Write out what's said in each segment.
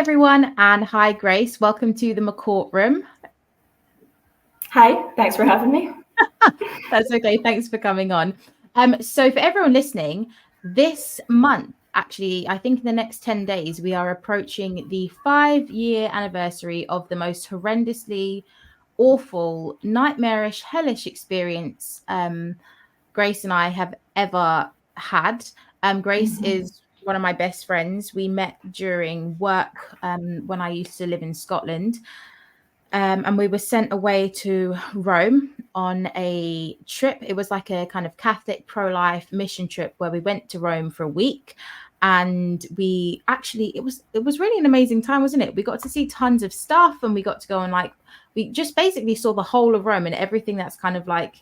everyone, and hi, Grace. Welcome to the McCourt Room. Hi, thanks for having me. That's okay. Thanks for coming on. So for everyone listening, this month, actually, I think in the next 10 days, we are approaching the 5-year anniversary of the most horrendously awful, nightmarish, hellish experience Grace and I have ever had. Grace is one of my best friends. We met during work when I used to live in Scotland. And we were sent away to Rome on a trip. It was like a kind of Catholic pro-life mission trip where we went to Rome for a week. And we actually, it was really an amazing time, wasn't it? We got to see tons of stuff, and we got to go and we just basically saw the whole of Rome and everything that's kind of like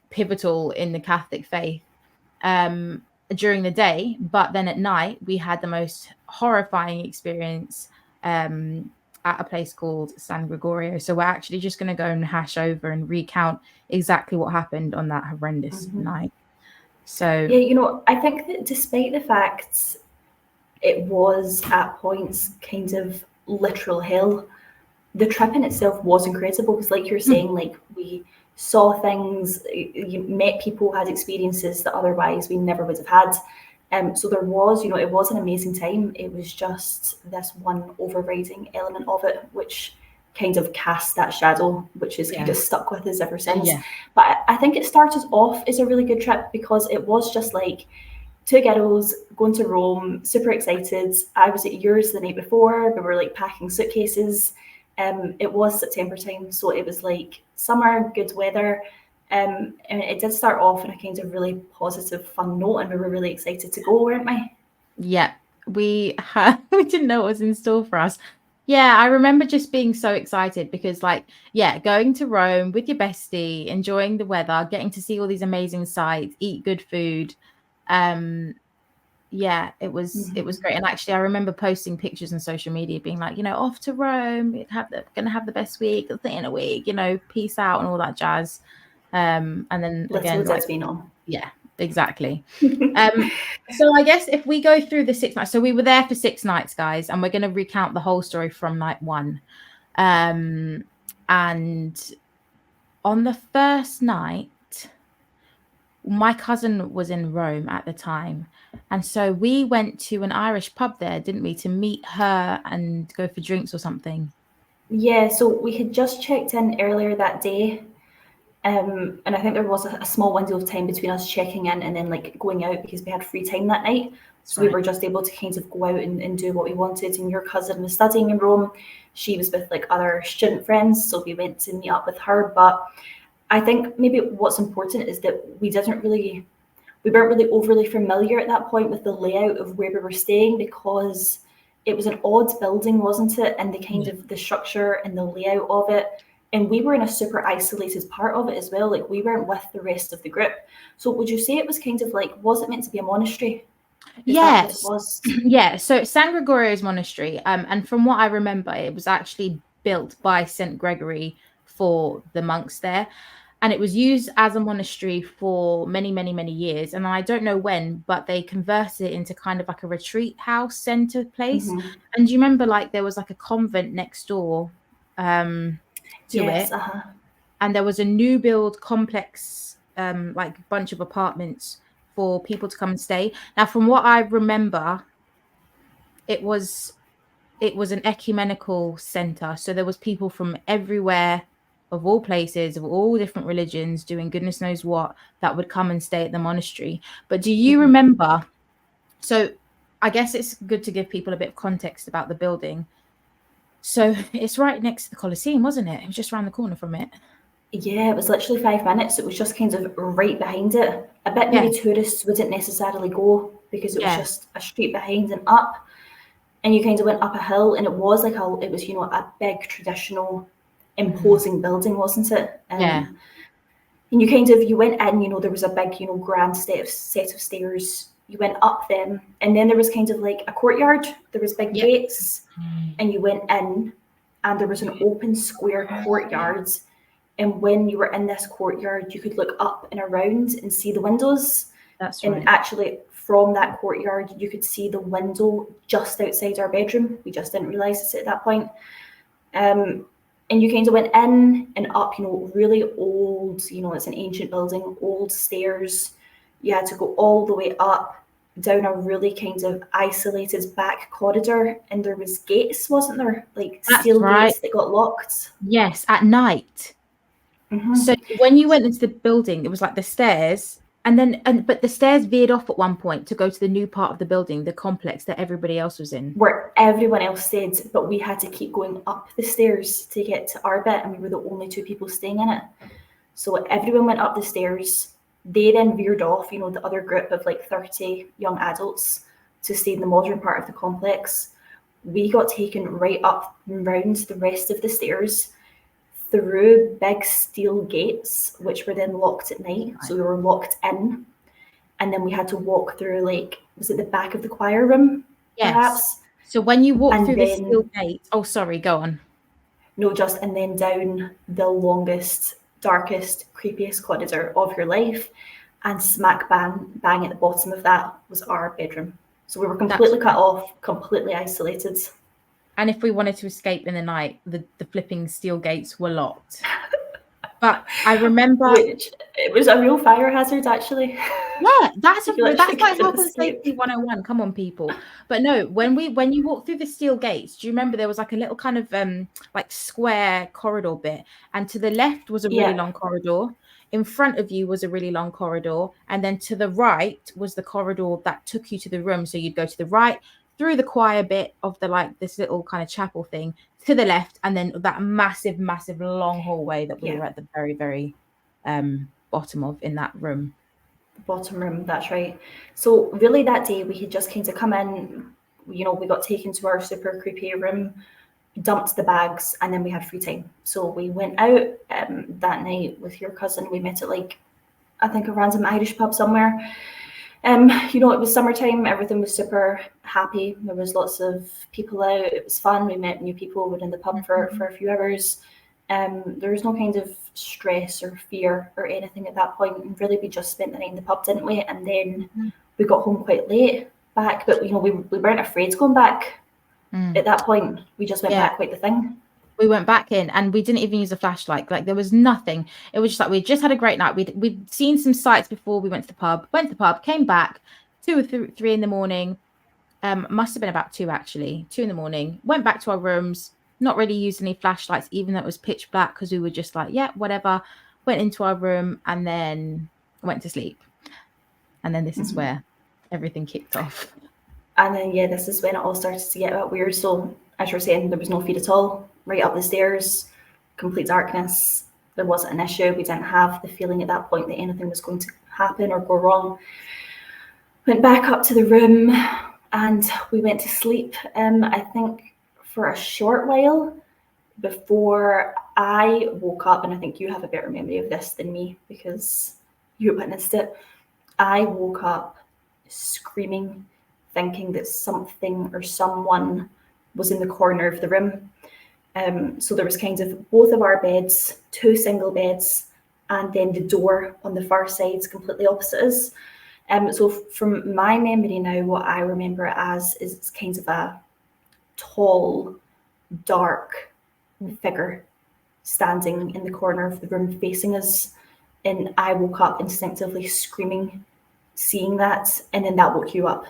pivotal in the Catholic faith during the day. But then at night, we had the most horrifying experience at a place called San Gregorio. So we're actually just going to go and hash over and recount exactly what happened on that horrendous night. So yeah, I think that despite the fact it was at points kind of literal hell, the trip in itself was incredible because, like you're saying, like we saw things, you met people, had experiences that otherwise we never would have had. So there was, it was an amazing time. It was just this one overriding element of it, which kind of cast that shadow, which is kind of stuck with us ever since. Yeah. But I think it started off as a really good trip because it was just like two girls going to Rome, super excited. I was at yours the night before. We were like packing suitcases. It was September time, so it was like summer, good weather. And it did start off on a kind of really positive, fun note, and we were really excited to go, weren't we? Yeah, we didn't know what was in store for us. Yeah, I remember just being so excited because, going to Rome with your bestie, enjoying the weather, getting to see all these amazing sights, eat good food. Yeah, it was great. And actually, I remember posting pictures on social media, being like, off to Rome, gonna have the best week, in a week, peace out and all that jazz. And then again, yeah, exactly. So I guess if we go through the 6 nights, so we were there for 6 nights, guys, and we're going to recount the whole story from night 1. And on the first night, my cousin was in Rome at the time, and so we went to an Irish pub there, didn't we, to meet her and go for drinks or something? Yeah, so we had just checked in earlier that day. And I think there was a small window of time between us checking in and then like going out because we had free time that night. So we were just able to kind of go out and do what we wanted. And your cousin was studying in Rome. She was with like other student friends. So we went to meet up with her. But I think maybe what's important is that we weren't really overly familiar at that point with the layout of where we were staying because it was an odd building, wasn't it? And the kind of the structure and the layout of it. And we were in a super isolated part of it as well. Like we weren't with the rest of the group. So would you say it was kind of like, was it meant to be a monastery? Yes. Yeah. So San Gregorio's monastery. And from what I remember, it was actually built by St. Gregory for the monks there. And it was used as a monastery for many, many, many years. And I don't know when, but they converted it into kind of like a retreat house center place. And do you remember like there was like a convent next door to it? And there was a new build complex, like bunch of apartments for people to come and stay. Now, from what I remember, it was an ecumenical center. So there was people from everywhere, of all places, of all different religions, doing goodness knows what, that would come and stay at the monastery. But do you remember? So I guess it's good to give people a bit of context about the building. So it's right next to the Colosseum, wasn't it? It was just around the corner from it. Yeah, it was literally 5 minutes. It was just kind of right behind it. A bit maybe tourists wouldn't necessarily go because it was just a street behind and up. And you kind of went up a hill, and it was like a big traditional imposing building, wasn't it? And you went in, there was a big, grand set of stairs. You went up them, and then there was kind of like a courtyard. There was big gates, and you went in, and there was an open square courtyard. And when you were in this courtyard, you could look up and around and see the windows. That's right. And actually, from that courtyard, you could see the window just outside our bedroom. We just didn't realise it at that point. And you kind of went in and up, really old, it's an ancient building, old stairs. You had to go all the way up, down a really kind of isolated back corridor, and there was gates, wasn't there? Like steel gates that got locked. Yes, at night. Mm-hmm. So when you went into the building, it was like the stairs, but the stairs veered off at one point to go to the new part of the building, the complex that everybody else was in. Where everyone else stayed, but we had to keep going up the stairs to get to our bit, and we were the only two people staying in it. So everyone went up the stairs. They then veered off, the other group of like 30 young adults, to stay in the modern part of the complex. We got taken right up and round the rest of the stairs, through big steel gates, which were then locked at night. So we were locked in. And then we had to walk through, was it the back of the choir room? Yes. Perhaps? So when you walk through the steel gate, oh, sorry, go on. No, and then down the longest, darkest, creepiest corridor of your life, and smack bang at the bottom of that was our bedroom. So we were completely cut off, completely isolated. And if we wanted to escape in the night, the flipping steel gates were locked. But I remember it was a real fire hazard, actually. Yeah, that's like health and safety 101. Come on, people. But no, when you walk through the steel gates, do you remember there was like a little kind of like square corridor bit, and to the left was a really long corridor. In front of you was a really long corridor, and then to the right was the corridor that took you to the room. So you'd go to the right, through the choir bit of this little kind of chapel thing, to the left, and then that massive long hallway that we were at the very, very bottom of in that room. The bottom room, that's right. So really that day we had just kind of come in, we got taken to our super creepy room, dumped the bags, and then we had free time. So we went out that night with your cousin. We met at I think a random Irish pub somewhere. It was summertime, everything was super happy. There was lots of people out, it was fun, we met new people, we were in the pub for a few hours. There was no kind of stress or fear or anything at that point. And really, we just spent the night in the pub, didn't we? And then we got home quite late back, but we weren't afraid going back at that point. We just went back like the thing. We went back in, and we didn't even use a flashlight. Like there was nothing. It was just like we just had a great night. We'd seen some sights before we went to the pub. Went to the pub, came back 2 or 3 in the morning. Must have been about 2 actually. 2 in the morning. Went back to our rooms. Not really used any flashlights, even though it was pitch black, because we were just like, yeah, whatever. Went into our room and then went to sleep. And then this is where everything kicked off. And then this is when it all started to get a bit weird. So as you're saying, there was no feed at all. Right up the stairs, complete darkness. There wasn't an issue. We didn't have the feeling at that point that anything was going to happen or go wrong. Went back up to the room and we went to sleep. I think for a short while before I woke up, and I think you have a better memory of this than me because you witnessed it. I woke up screaming, thinking that something or someone was in the corner of the room. So there was kind of both of our beds, 2 single beds, and then the door on the far side, completely opposite us. So from my memory now, what I remember it as is kind of a tall, dark figure standing in the corner of the room facing us. And I woke up instinctively screaming, seeing that, and then that woke you up.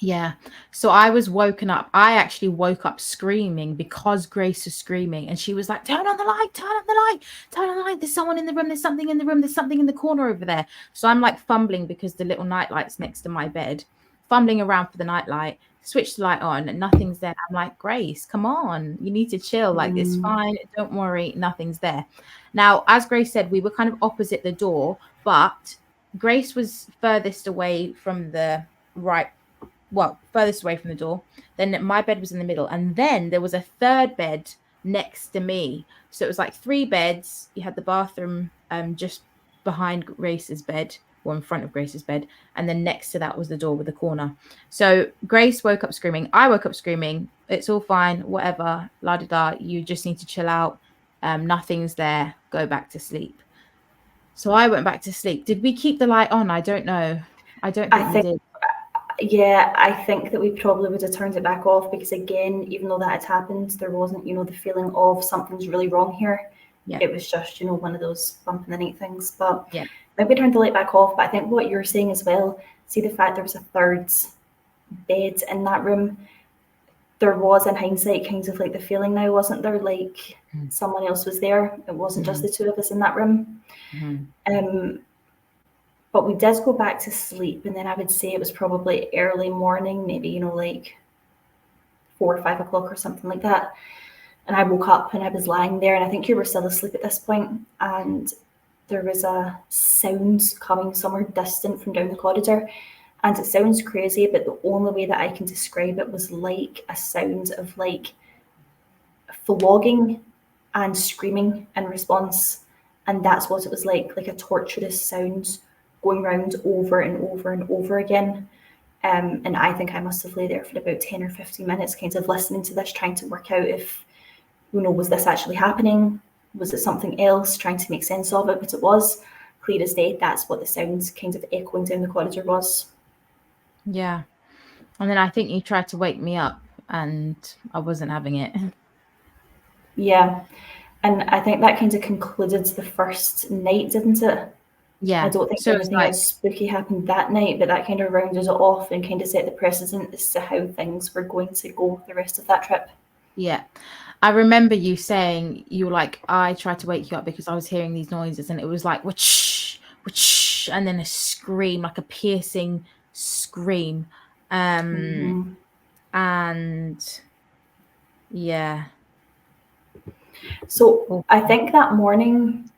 Yeah. So I was woken up. I actually woke up screaming because Grace was screaming, and she was like, turn on the light, turn on the light, turn on the light. There's someone in the room. There's something in the room. There's something in the corner over there. So I'm like fumbling because the little night light's next to my bed, fumbling around for the night light, switch the light on and nothing's there. I'm like, Grace, come on. You need to chill. Like, it's fine. Don't worry. Nothing's there. Now, as Grace said, we were kind of opposite the door, but Grace was furthest away from the furthest away from the door. Then my bed was in the middle, and then there was a third bed next to me. So it was like 3 beds. You had the bathroom just behind Grace's bed, or in front of Grace's bed, and then next to that was the door with the corner. So Grace woke up screaming. I woke up screaming. It's all fine, whatever, la da da. You just need to chill out. Nothing's there. Go back to sleep. So I went back to sleep. Did we keep the light on? I don't know. I don't think we did. Yeah, I think that we probably would have turned it back off because, again, even though that had happened, there wasn't, the feeling of something's really wrong here. Yeah. It was just, one of those bump in the night things. But Yeah. maybe we turned the light back off. But I think what you're saying as well, see the fact there was a third bed in that room, there was, in hindsight, kind of like the feeling now, wasn't there? Like someone else was there. It wasn't just the two of us in that room. But we did go back to sleep, and then I would say it was probably early morning, maybe, like 4 or 5 o'clock or something like that. And I woke up and I was lying there, and I think you were still asleep at this point, and there was a sound coming somewhere distant from down the corridor. And it sounds crazy, but the only way that I can describe it was like a sound of like flogging and screaming in response. And that's what it was like a torturous sound going round over and over and over again. And I think I must have lay there for about 10 or 15 minutes, kind of listening to this, trying to work out if, was this actually happening? Was it something else? Trying to make sense of it, but it was clear as day. That's what the sounds kind of echoing down the corridor was. Yeah. And then I think you tried to wake me up and I wasn't having it. Yeah. And I think that kind of concluded the first night, didn't it? Yeah. I don't think anything else spooky happened that night, but that kind of rounded it off and kind of set the precedent as to how things were going to go the rest of that trip. Yeah. I remember you saying, you were like, I tried to wake you up because I was hearing these noises, and it was like, whoosh, whoosh, and then a scream, like a piercing scream. And yeah. So I think that morning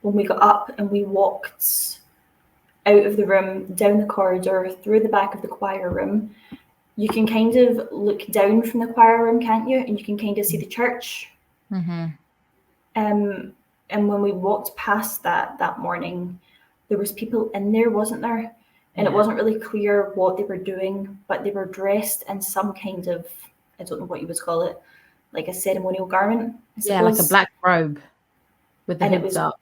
when we got up and we walked out of the room, down the corridor, through the back of the choir room, you can kind of look down from the choir room, can't you? And you can kind of see the church. And when we walked past that morning, there was people in there, wasn't there? And it wasn't really clear what they were doing, but they were dressed in some kind of, I don't know what you would call it, like a ceremonial garment, I suppose. Yeah, like a black robe with the hoods up.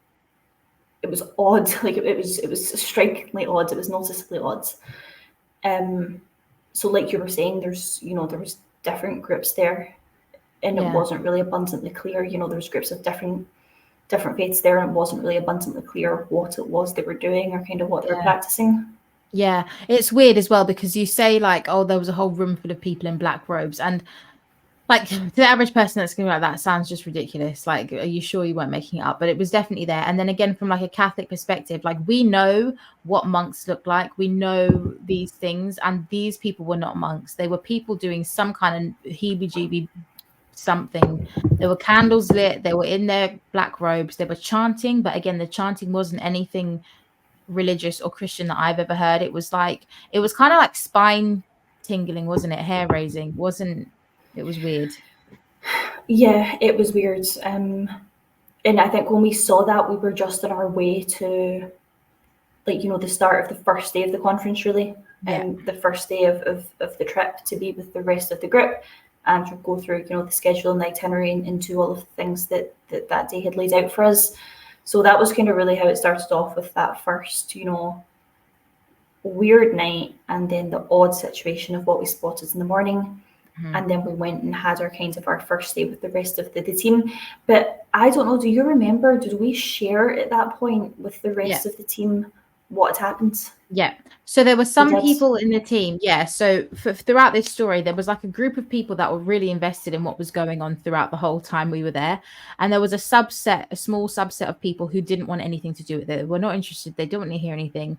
It was odd, like it was strikingly odd. It was noticeably odd. So like you were saying, there's, there was different groups there, and it wasn't really abundantly clear. There was groups of different faiths there, and it wasn't really abundantly clear what it was they were doing or kind of what they were practicing. Yeah, it's weird as well because you say like, oh, there was a whole room full of people in black robes, and like to the average person that's going to be like, that sounds just ridiculous. Like, are you sure you weren't making it up? But it was definitely there. And then again, from like a Catholic perspective, like we know what monks look like. We know these things, and these people were not monks. They were people doing some kind of heebie-jeebie something. There were candles lit. They were in their black robes. They were chanting, but again, the chanting wasn't anything religious or Christian that I've ever heard. It was kind of like spine tingling, wasn't it? Hair raising, it was weird. Yeah, it was weird. And I think when we saw that, we were just on our way to, like, the start of the first day of the conference, really. And the first day of the trip to be with the rest of the group and to go through, the schedule and the itinerary and do all of the things that day had laid out for us. So that was kind of really how it started off, with that first, weird night, and then the odd situation of what we spotted in the morning. And then we went and had our first day with the rest of the team. But I don't know, do you remember, did we share at that point with the rest of the team what had happened? Yeah. So there were some people in the team. Yeah. So throughout this story, there was like a group of people that were really invested in what was going on throughout the whole time we were there. And there was a small subset of people who didn't want anything to do with it. They were not interested. They don't want to hear anything.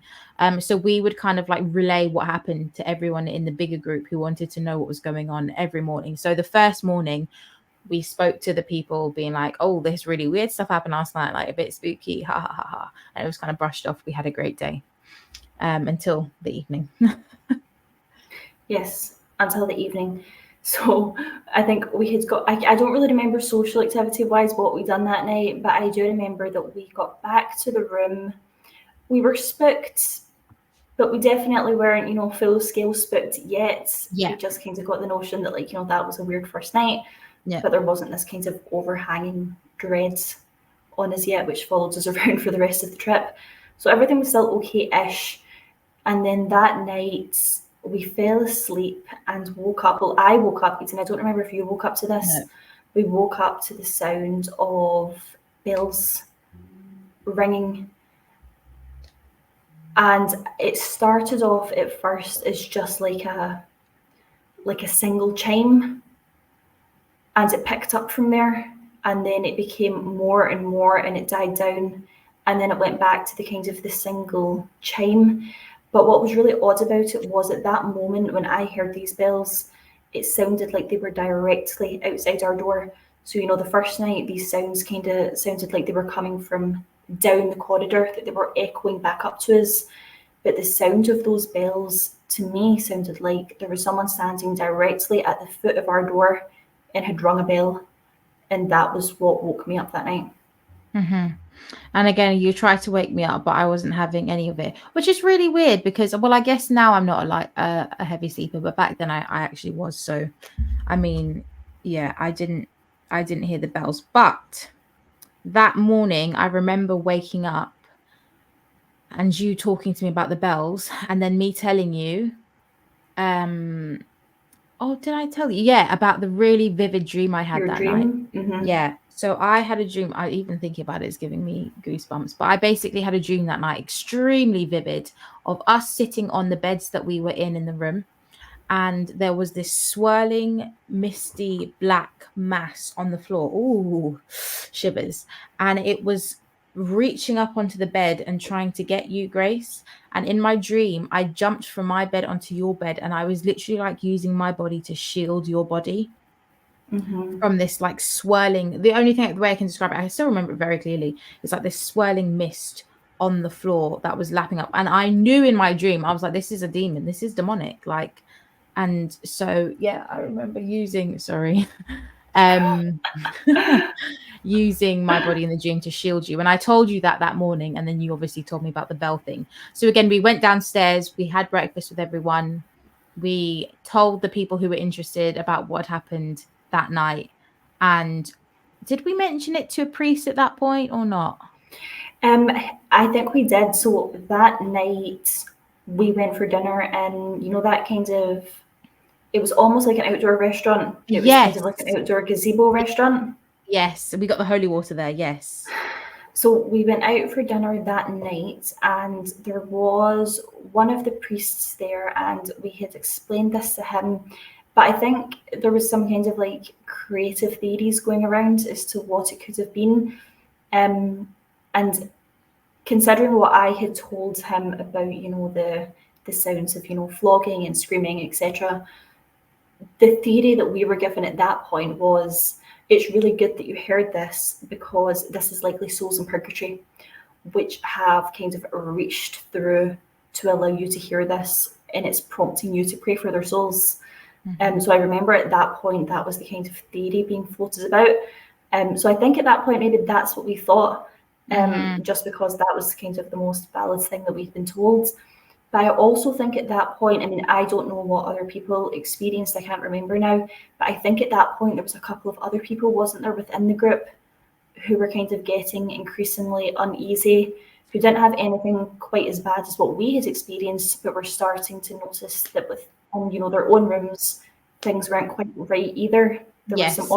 So we would kind of like relay what happened to everyone in the bigger group who wanted to know what was going on every morning. So the first morning, we spoke to the people being like, oh, this really weird stuff happened last night, like a bit spooky, ha ha ha ha. And it was kind of brushed off. We had a great day. Until the evening. Yes, until the evening. So I think we had got, I don't really remember social activity wise what we done that night, but I do remember that we got back to the room. We were spooked, but we definitely weren't, full scale spooked yet. Yeah. We just kind of got the notion that, like, that was a weird first night, but there wasn't this kind of overhanging dread on us yet, which followed us around for the rest of the trip. So everything was still okay-ish. And then that night, we fell asleep and woke up. Well, I woke up, and I don't remember if you woke up to this. No. We woke up to the sound of bells ringing. And it started off at first as just like a single chime, and it picked up from there, and then it became more and more, and it died down, and then it went back to the kind of the single chime. But what was really odd about it was at that moment when I heard these bells, it sounded like they were directly outside our door. So, you know, the first night these sounds kind of sounded like they were coming from down the corridor, that they were echoing back up to us. But the sound of those bells to me sounded like there was someone standing directly at the foot of our door and had rung a bell. And that was what woke me up that night. Mm-hmm. And again, you tried to wake me up, but I wasn't having any of it, which is really weird because, well, I guess now I'm not a heavy sleeper, but back then I actually was. So, I mean, yeah, I didn't hear the bells, but that morning I remember waking up and you talking to me about the bells, and then me telling you, oh, did I tell you? Yeah, about the really vivid dream I had Your that night. dream? Mm-hmm. Yeah. So I had a dream. I even thinking about it is giving me goosebumps. But I basically had a dream that night, extremely vivid, of us sitting on the beds that we were in the room. And there was this swirling, misty black mass on the floor. Ooh, shivers. And it was reaching up onto the bed and trying to get you, Grace. And in my dream, I jumped from my bed onto your bed, and I was literally like using my body to shield your body from this like swirling. The only thing, the way I can describe it, I still remember it very clearly. It's like this swirling mist on the floor that was lapping up, and I knew in my dream, I was like, this is a demon, this is demonic, like. And so yeah, I remember using using my body in the dream to shield you. And I told you that morning, and then you obviously told me about the bell thing. So again, we went downstairs, we had breakfast with everyone, we told the people who were interested about what happened that night. And did we mention it to a priest at that point or not? I think we did. So that night we went for dinner, and you know that kind of, it was almost like an outdoor restaurant. It was kind Yes. of like an outdoor gazebo restaurant. Yes, we got the holy water there. Yes. So we went out for dinner that night, and there was one of the priests there, and we had explained this to him. But I think there was some kind of like creative theories going around as to what it could have been. And considering what I had told him about, you know, the sounds of, you know, flogging and screaming, etc., the theory that we were given at that point was, it's really good that you heard this because this is likely souls in purgatory, which have kind of reached through to allow you to hear this, and it's prompting you to pray for their souls. So I remember at that point, that was the kind of theory being floated about. So I think at that point, maybe that's what we thought, just because that was kind of the most valid thing that we'd been told. But I also think at that point, I mean, I don't know what other people experienced, I can't remember now, but I think at that point there was a couple of other people, wasn't there, within the group who were kind of getting increasingly uneasy, who didn't have anything quite as bad as what we had experienced, but were starting to notice that with, you know, their own rooms, things weren't quite right either. There were some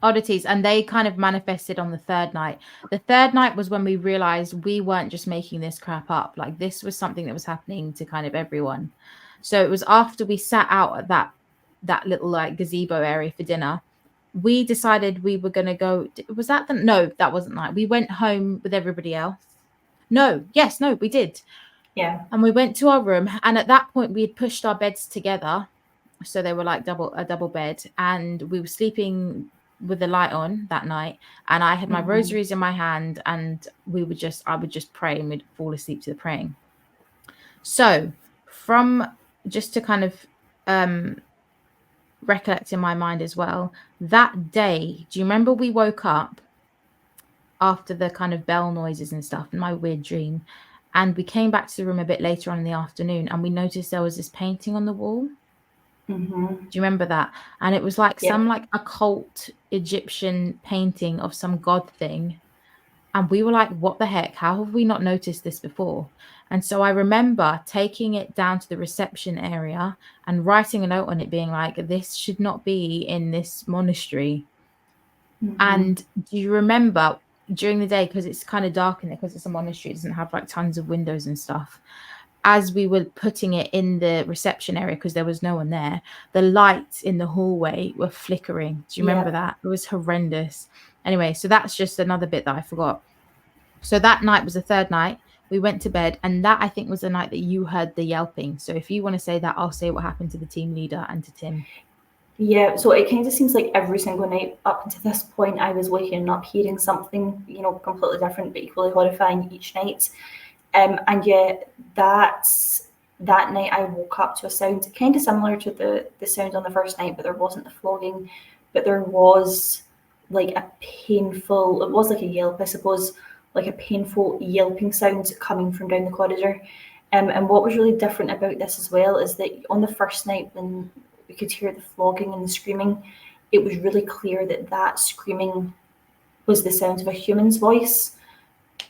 oddities, and they kind of manifested on the third night. The third night was when we realized we weren't just making this crap up, like this was something that was happening to kind of everyone. So it was after we sat out at that little like gazebo area for dinner, we decided we were going to go. Was that no, that wasn't night. We went home with everybody else. No, we did. Yeah. And we went to our room, and at that point we had pushed our beds together, so they were like a double bed, and we were sleeping with the light on that night, and I had my rosaries in my hand, and I would just pray, and we'd fall asleep to the praying. So from just to kind of recollect in my mind as well, that day, do you remember we woke up after the kind of bell noises and stuff in my weird dream, and we came back to the room a bit later on in the afternoon, and we noticed there was this painting on the wall? Do you remember that? And it was like some like occult Egyptian painting of some god thing. And we were like, what the heck? How have we not noticed this before? And so I remember taking it down to the reception area and writing a note on it being like, this should not be in this monastery. And do you remember during the day, because it's kind of dark in there, because it's a monastery, it doesn't have like tons of windows and stuff. As we were putting it in the reception area, because there was no one there, the lights in the hallway were flickering. Do you remember that? It was horrendous. Anyway, so that's just another bit that I forgot. So that night was the third night. We went to bed, and that I think was the night that you heard the yelping. So if you want to say that, I'll say what happened to the team leader and to Tim. Yeah, so it kind of seems like every single night up until this point, I was waking up hearing something, completely different but equally horrifying each night. And yet that night I woke up to a sound kind of similar to the sound on the first night, but there wasn't the flogging, but there was like it was like a yelp, I suppose, like a painful yelping sound coming from down the corridor. And what was really different about this as well is that on the first night when we could hear the flogging and the screaming, it was really clear that screaming was the sound of a human's voice.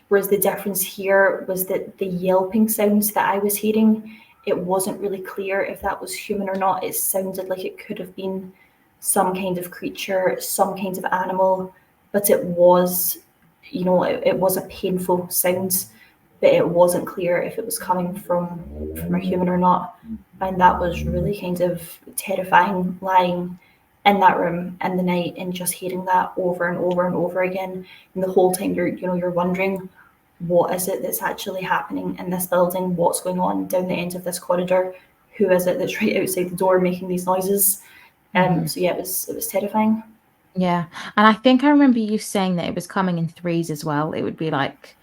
Whereas the difference here was that the yelping sounds that I was hearing, it wasn't really clear if that was human or not. It sounded like it could have been some kind of creature, some kind of animal, but it was, it was a painful sound, but it wasn't clear if it was coming from a human or not. And that was really kind of terrifying, lying in that room in the night and just hearing that over and over and over again. And the whole time you're wondering, what is it that's actually happening in this building? What's going on down the end of this corridor? Who is it that's right outside the door making these noises? So yeah, it was terrifying. Yeah. And I think I remember you saying that it was coming in threes as well. It would be like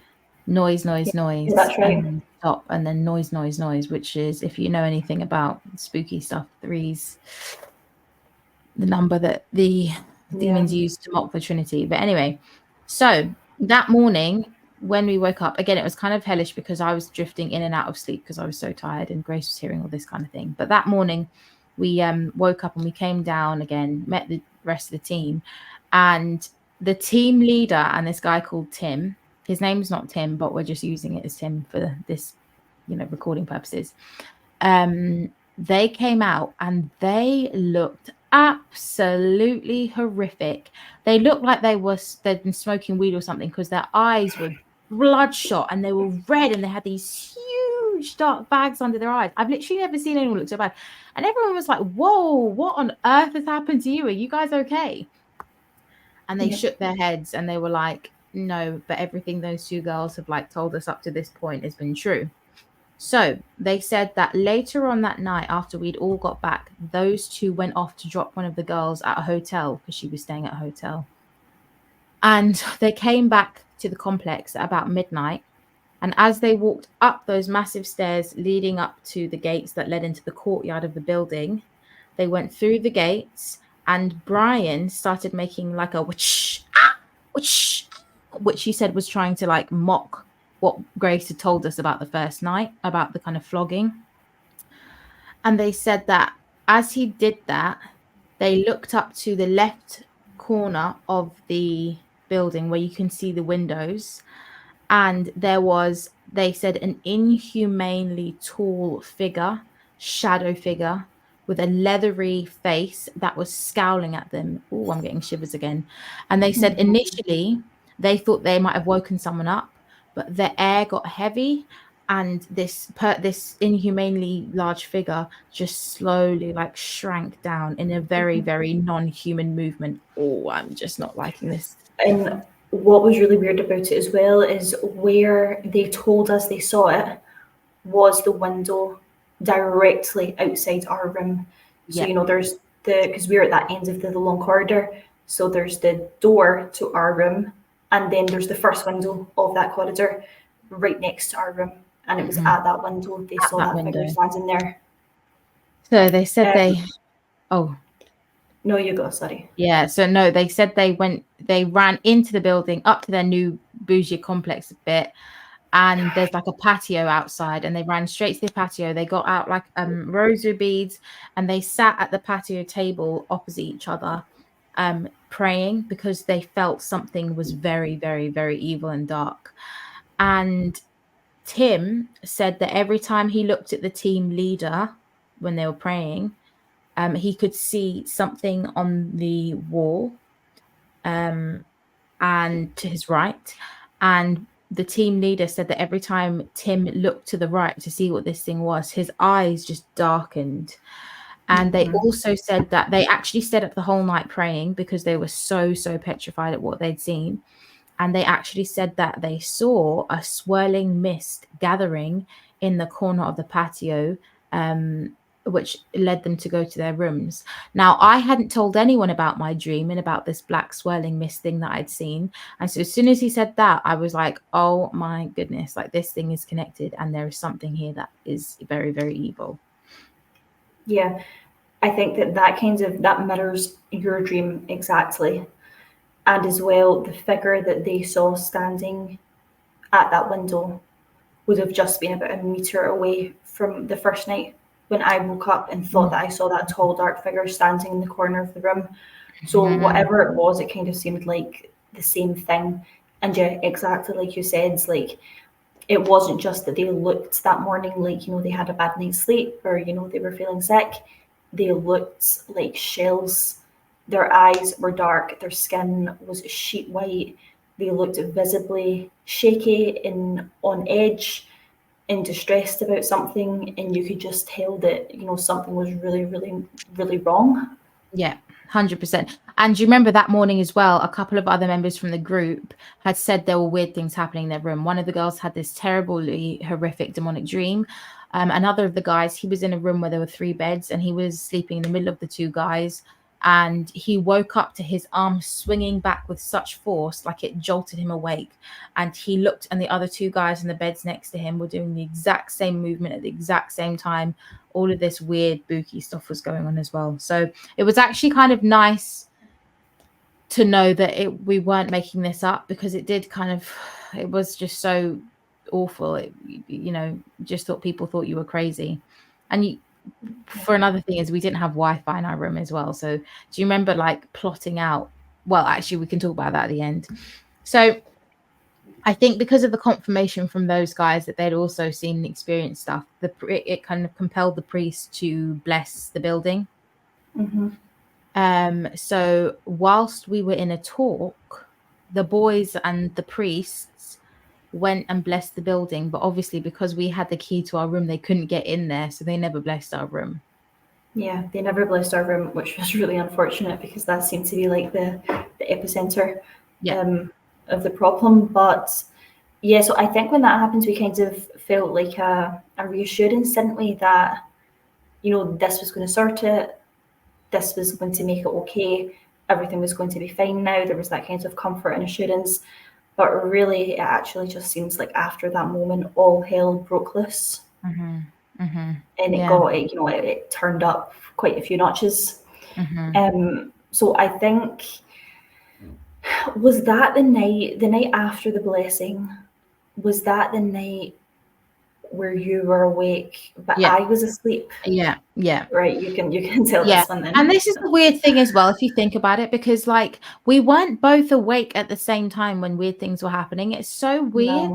noise, noise, noise, Yeah, that's right. and then stop, and then noise, noise, noise, which is, if you know anything about spooky stuff, threes, the number that the demons use to mock the Trinity. But anyway, so that morning when we woke up, again, it was kind of hellish because I was drifting in and out of sleep because I was so tired and Grace was hearing all this kind of thing. But that morning we woke up and we came down again, met the rest of the team, and the team leader and this guy called Tim, his name's not Tim, but we're just using it as Tim for this, recording purposes. They came out and they looked absolutely horrific. They looked like they'd been smoking weed or something, because their eyes were bloodshot and they were red and they had these huge dark bags under their eyes. I've literally never seen anyone look so bad. And everyone was like, whoa, what on earth has happened to you? Are you guys okay? And they shook their heads and they were like, no, but everything those two girls have told us up to this point has been true. So they said that later on that night, after we'd all got back, those two went off to drop one of the girls at a hotel because she was staying at a hotel. And they came back to the complex at about midnight. And as they walked up those massive stairs leading up to the gates that led into the courtyard of the building, they went through the gates and Brian started making like a whoosh, whoosh, which he said was trying to mock what Grace had told us about the first night, about the kind of flogging. And they said that as he did that, they looked up to the left corner of the building where you can see the windows. And there was, they said, an inhumanely tall figure, shadow figure, with a leathery face that was scowling at them. Oh, I'm getting shivers again. And they said initially they thought they might have woken someone up, but the air got heavy and this inhumanely large figure just slowly shrank down in a very, very non-human movement. Oh, I'm just not liking this. And what was really weird about it as well is where they told us they saw it was the window directly outside our room. So, there's because we're at that end of the long corridor. So there's the door to our room, and then there's the first window of that corridor right next to our room. And it was at that window they saw that figure standing there. So they said No, you go, sorry. Yeah, so no, they said they ran into the building up to their new bougie complex a bit, and there's a patio outside, and they ran straight to the patio. They got out rosary beads and they sat at the patio table opposite each other, praying because they felt something was very, very, very evil and dark. And Tim said that every time he looked at the team leader when they were praying, he could see something on the wall, and to his right. And the team leader said that every time Tim looked to the right to see what this thing was, his eyes just darkened. And they also said that they actually stayed up the whole night praying because they were so, so petrified at what they'd seen. And they actually said that they saw a swirling mist gathering in the corner of the patio, which led them to go to their rooms. Now, I hadn't told anyone about my dream and about this black swirling mist thing that I'd seen. And so as soon as he said that, I was like, oh my goodness, like this thing is connected and there is something here that is very, very evil. Yeah, I think that mirrors your dream exactly. And as well, the figure that they saw standing at that window would have just been about a meter away from the first night when I woke up and thought that I saw that tall, dark figure standing in the corner of the room. So whatever it was, it kind of seemed like the same thing. And yeah, exactly like you said, like it wasn't just that they looked that morning like, they had a bad night's sleep or, they were feeling sick. They looked like shells. Their eyes were dark. Their skin was sheet white. They looked visibly shaky and on edge and distressed about something. And you could just tell that, something was really, really, really wrong. Yeah, 100%. And you remember that morning as well, a couple of other members from the group had said there were weird things happening in their room. One of the girls had this terribly horrific demonic dream. Another of the guys, he was in a room where there were 3 beds and he was sleeping in the middle of the 2 guys. And he woke up to his arm swinging back with such force, like it jolted him awake. And he looked, and the other 2 guys in the beds next to him were doing the exact same movement at the exact same time. All of this weird, spooky stuff was going on as well. So it was actually kind of nice to know that we weren't making this up, because it was just so awful. Just thought people thought you were crazy. And for another thing is we didn't have Wi-Fi in our room as well. So do you remember like plotting out? Well, actually, we can talk about that at the end. So I think because of the confirmation from those guys that they'd also seen and experienced stuff, it kind of compelled the priest to bless the building. So whilst we were in a talk, the boys and the priests went and blessed the building, but obviously because we had the key to our room, they couldn't get in there, so they never blessed our room. Yeah, they never blessed our room, which was really unfortunate because that seemed to be like the epicenter of the problem. But yeah, so I think when that happens, we kind of felt like a reassurance, didn't we, that this was going to sort it, this was going to make it okay, everything was going to be fine now. There was that kind of comfort and assurance. But really, it actually just seems like after that moment, all hell broke loose. And it turned up quite a few notches. So I think, was that the night after the blessing, was that the night where you were awake but I was asleep? Yeah Right, you can tell this one then. And this is the weird thing as well, if you think about it, because like we weren't both awake at the same time when weird things were happening. It's so weird.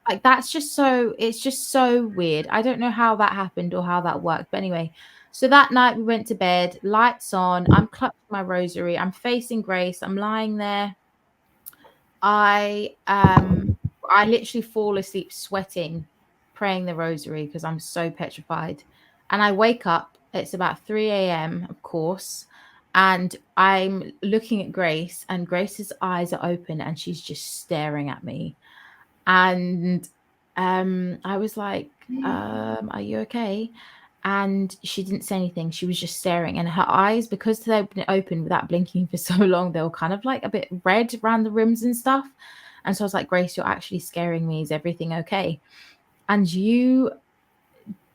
Like it's just so weird. I don't know how that happened or how that worked, but anyway, so that night we went to bed, lights on, I'm clutching my rosary, I'm facing Grace, I'm lying there. I literally fall asleep sweating, praying the rosary because I'm so petrified. And I wake up, it's about 3 a.m., of course, and I'm looking at Grace, and Grace's eyes are open and she's just staring at me. And I was like, are you okay? And she didn't say anything. She was just staring, and her eyes, because they've been open without blinking for so long, they were kind of like a bit red around the rims and stuff. And so I was like, Grace, you're actually scaring me. Is everything okay? And you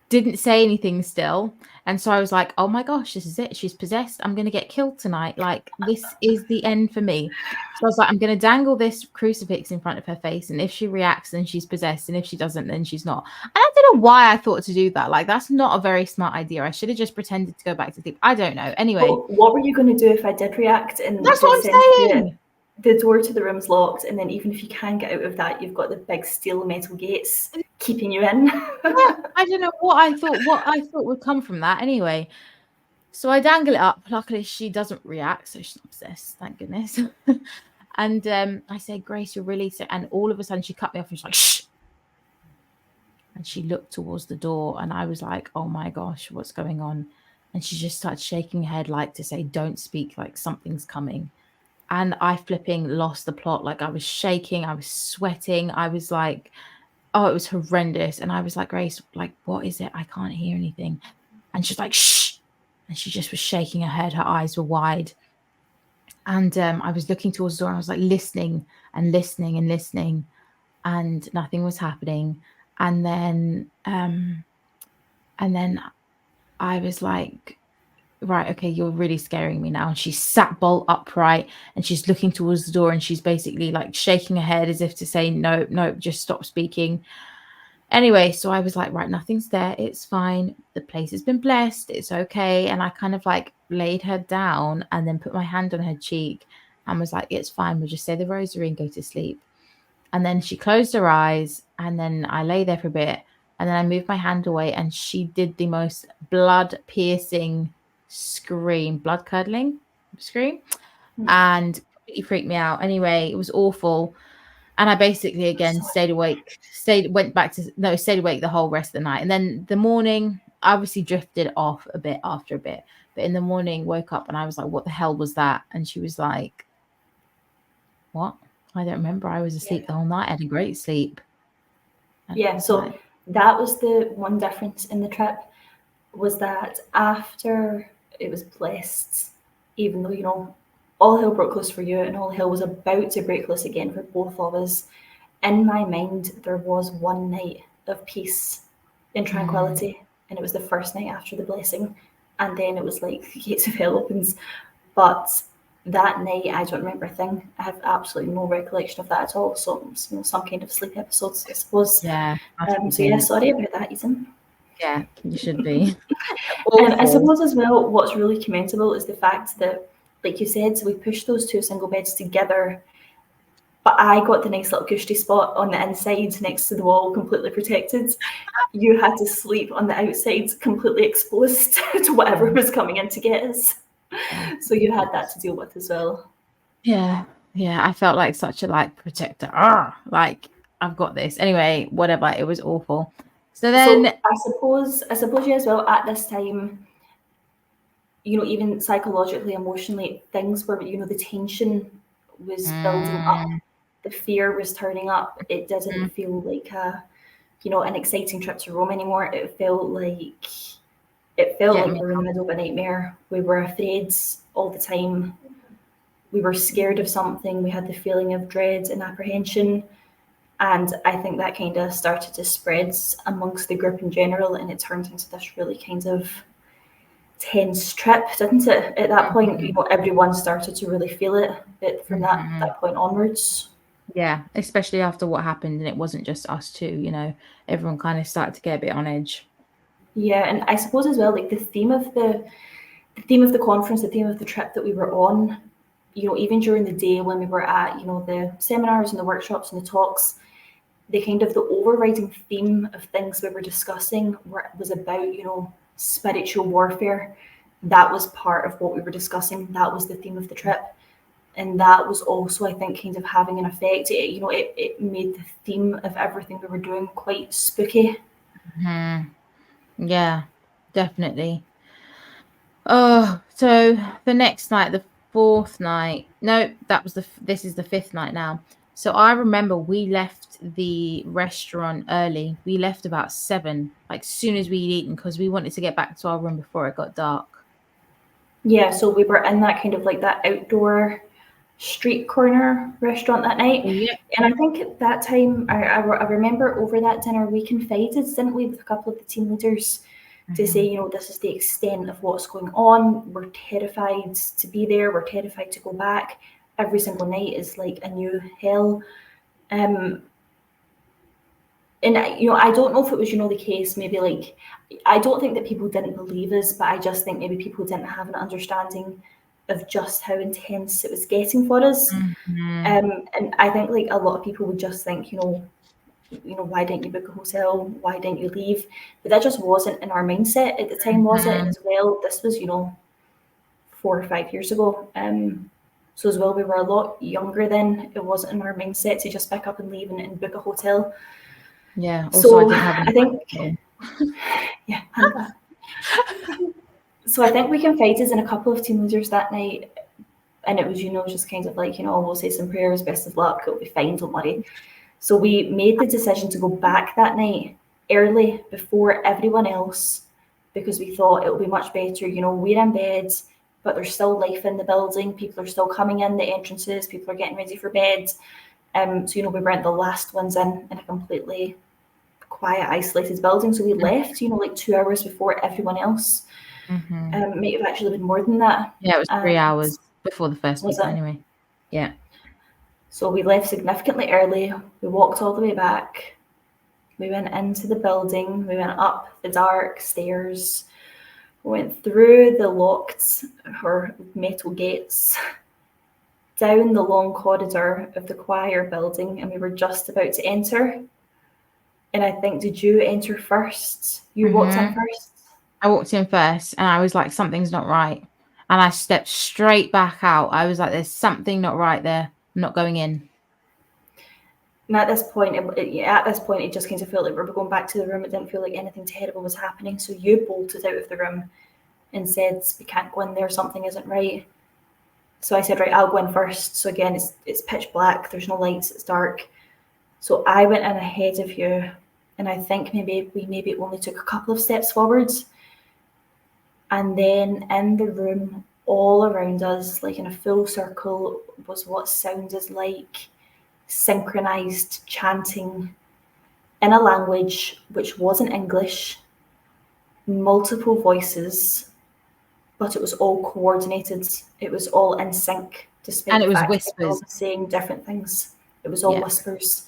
didn't say anything still. And so I was like, oh my gosh, this is it. She's possessed. I'm going to get killed tonight. Like, this is the end for me. So I was like, I'm going to dangle this crucifix in front of her face. And if she reacts, then she's possessed. And if she doesn't, then she's not. And I don't know why I thought to do that. Like, that's not a very smart idea. I should have just pretended to go back to sleep. I don't know. Anyway. Well, what were you going to do if I did react? And That's what I'm saying. The door to the room's locked, and then even if you can get out of that, you've got the big steel metal gates keeping you in. Yeah, I don't know what I thought would come from that. Anyway, so I dangle it up. Luckily, she doesn't react, so she's not possessed. Thank goodness. And I said, Grace, you'll release it. And all of a sudden, she cut me off and she's like, shh. And she looked towards the door, and I was like, oh my gosh, what's going on? And she just started shaking her head, like to say, don't speak, like something's coming. And I flipping lost the plot. Like, I was shaking, I was sweating, I was like, oh, it was horrendous. And I was like, Grace, like, what is it? I can't hear anything. And she's like, shh. And she just was shaking her head. Her eyes were wide. And I was looking towards the door. I was like listening and listening and listening. And nothing was happening. And then I was like, right, okay, you're really scaring me now. And she sat bolt upright and she's looking towards the door and she's basically like shaking her head as if to say, no, just stop speaking. Anyway, so I was like, right, nothing's there. It's fine. The place has been blessed. It's okay. And I kind of like laid her down and then put my hand on her cheek and was like, it's fine. We'll just say the rosary and go to sleep. And then she closed her eyes and then I lay there for a bit and then I moved my hand away and she did the most blood piercing scream, blood curdling scream, and it freaked me out. Anyway, it was awful. And I basically again stayed awake the whole rest of the night. And then the morning, obviously drifted off a bit after a bit. But in the morning, woke up and I was like, what the hell was that? And she was like, what? I don't remember. I was asleep the whole night. I had a great sleep. Yeah, so that was the one difference in the trip, was that after it was blessed, even though, you know, all hell broke loose for you and all hell was about to break loose again for both of us, in my mind, there was one night of peace and tranquility. And it was the first night after the blessing. And then it was like the gates of hell opens. But that night, I don't remember a thing. I have absolutely no recollection of that at all. So, you know, some kind of sleep episodes, I suppose. Yeah. So yeah, sorry about that, Ethan. Yeah, you should be. And I suppose as well, what's really commendable is the fact that, like you said, so we pushed those two single beds together, but I got the nice little cushy spot on the inside next to the wall, completely protected. You had to sleep on the outside, completely exposed to whatever was coming in to get us. So you had that to deal with as well. Yeah, I felt like such a like protector. Like, I've got this. Anyway, whatever. It was awful. So then I suppose you as well at this time, you know, even psychologically, emotionally, things were, you know, the tension was building up, the fear was turning up. It didn't feel like an exciting trip to Rome anymore. It felt like we were in the middle of a nightmare. We were afraid all the time. We were scared of something. We had the feeling of dread and apprehension. And I think that kind of started to spread amongst the group in general, and it turned into this really kind of tense trip, didn't it? At that point, you know, everyone started to really feel it from that point onwards. Yeah, especially after what happened, and it wasn't just us two, you know, everyone kind of started to get a bit on edge. Yeah, and I suppose as well, like the theme of the conference, the theme of the trip that we were on, you know, even during the day when we were at, you know, the seminars and the workshops and the talks, the kind of the overriding theme of things we were discussing was about, you know, spiritual warfare. That was part of what we were discussing. That was the theme of the trip. And that was also, I think, kind of having an effect. It made the theme of everything we were doing quite spooky. Yeah, definitely. Oh, so the next night, the fourth night. No, this is the fifth night now. So I remember we left the restaurant early. We left about 7, like soon as we'd eaten, because we wanted to get back to our room before it got dark. Yeah, so we were in that kind of like that outdoor street corner restaurant that night. Yeah. And I think at that time, I remember over that dinner, we confided, didn't we, with a couple of the team leaders to say, this is the extent of what's going on. We're terrified to be there. We're terrified to go back. Every single night is like a new hell. And I don't know if it was, the case, maybe like, I don't think that people didn't believe us, but I just think maybe people didn't have an understanding of just how intense it was getting for us. And I think like a lot of people would just think, why didn't you book a hotel? Why didn't you leave? But that just wasn't in our mindset at the time, was it? As well, this was, 4 or 5 years ago. So as well, we were a lot younger then. It wasn't in our mindset to just pick up and leave and book a hotel. Yeah. Also, So I think yeah. So I think we confided in a couple of team leaders that night, and it was, just kind of like, we'll say some prayers, best of luck, it'll be fine, don't worry. So we made the decision to go back that night early before everyone else, because we thought it would be much better. We're in bed, but there's still life in the building. People are still coming in the entrances. People are getting ready for bed. So, we weren't the last ones in a completely quiet, isolated building. So we left, like 2 hours before everyone else. Might have actually been more than that. Yeah, it was 3 hours before the first people anyway. Yeah. So we left significantly early. We walked all the way back. We went into the building. We went up the dark stairs. We went through the locked or metal gates, down the long corridor of the choir building, and we were just about to enter. And I think, did you enter first? You walked in first? I walked in first, and I was like, something's not right. And I stepped straight back out. I was like, there's something not right there. I'm not going in. And at this point, it just kind of felt like we were going back to the room. It didn't feel like anything terrible was happening. So you bolted out of the room and said, we can't go in there. Something isn't right. So I said, right, I'll go in first. So again, it's pitch black. There's no lights. It's dark. So I went in ahead of you. And I think we only took a couple of steps forwards. And then in the room, all around us, like in a full circle, was what sounded like synchronized chanting in a language which wasn't English, multiple voices, but it was all coordinated. It was all in sync, despite the fact that they were saying different things. It was all whispers.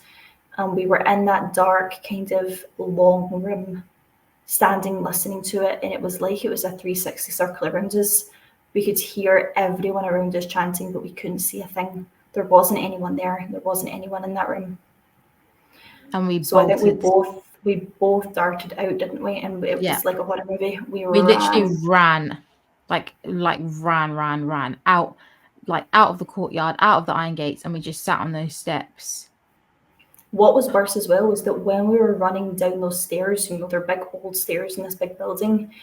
And we were in that dark, kind of long room, standing, listening to it, and it was like it was a 360 circle around us. We could hear everyone around us chanting, but we couldn't see a thing. There wasn't anyone there. There wasn't anyone in that room. And I think we both darted out, didn't we? And it was like a horror movie. We literally ran, like ran out, like out of the courtyard, out of the iron gates, and we just sat on those steps. What was worse as well was that when we were running down those stairs, they're big old stairs in this big building.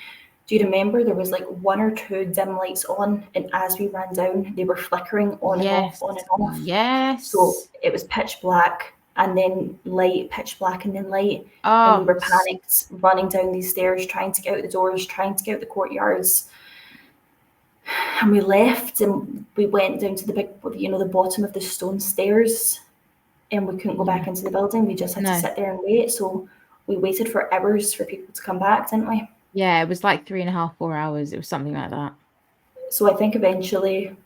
Do you remember there was like 1 or 2 dim lights on, and as we ran down, they were flickering on and off, on and off. Yes. So it was pitch black, and then light, pitch black, and then light. And we were panicked, running down these stairs, trying to get out the doors, trying to get out the courtyards. And we left, and we went down to the big, the bottom of the stone stairs. And we couldn't go back into the building. We just had to sit there and wait. So we waited for hours for people to come back, didn't we? Yeah, it was like 3.5, 4 hours. It was something like that. So I think eventually,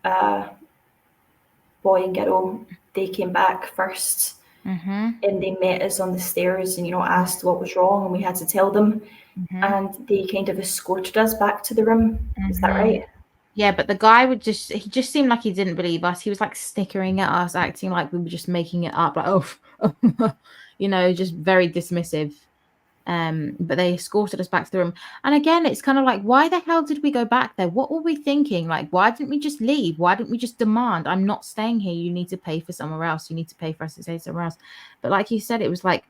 boy and girl, they came back first. And they met us on the stairs and, asked what was wrong. And we had to tell them. And they kind of escorted us back to the room. Is that right? Yeah, but the guy he just seemed like he didn't believe us. He was like snickering at us, acting like we were just making it up, like, just very dismissive. But they escorted us back to the room. And again, it's kind of like, why the hell did we go back there? What were we thinking? Like, why didn't we just leave? Why didn't we just demand, I'm not staying here. You need to pay for somewhere else. You need to pay for us to stay somewhere else. But like you said, it was like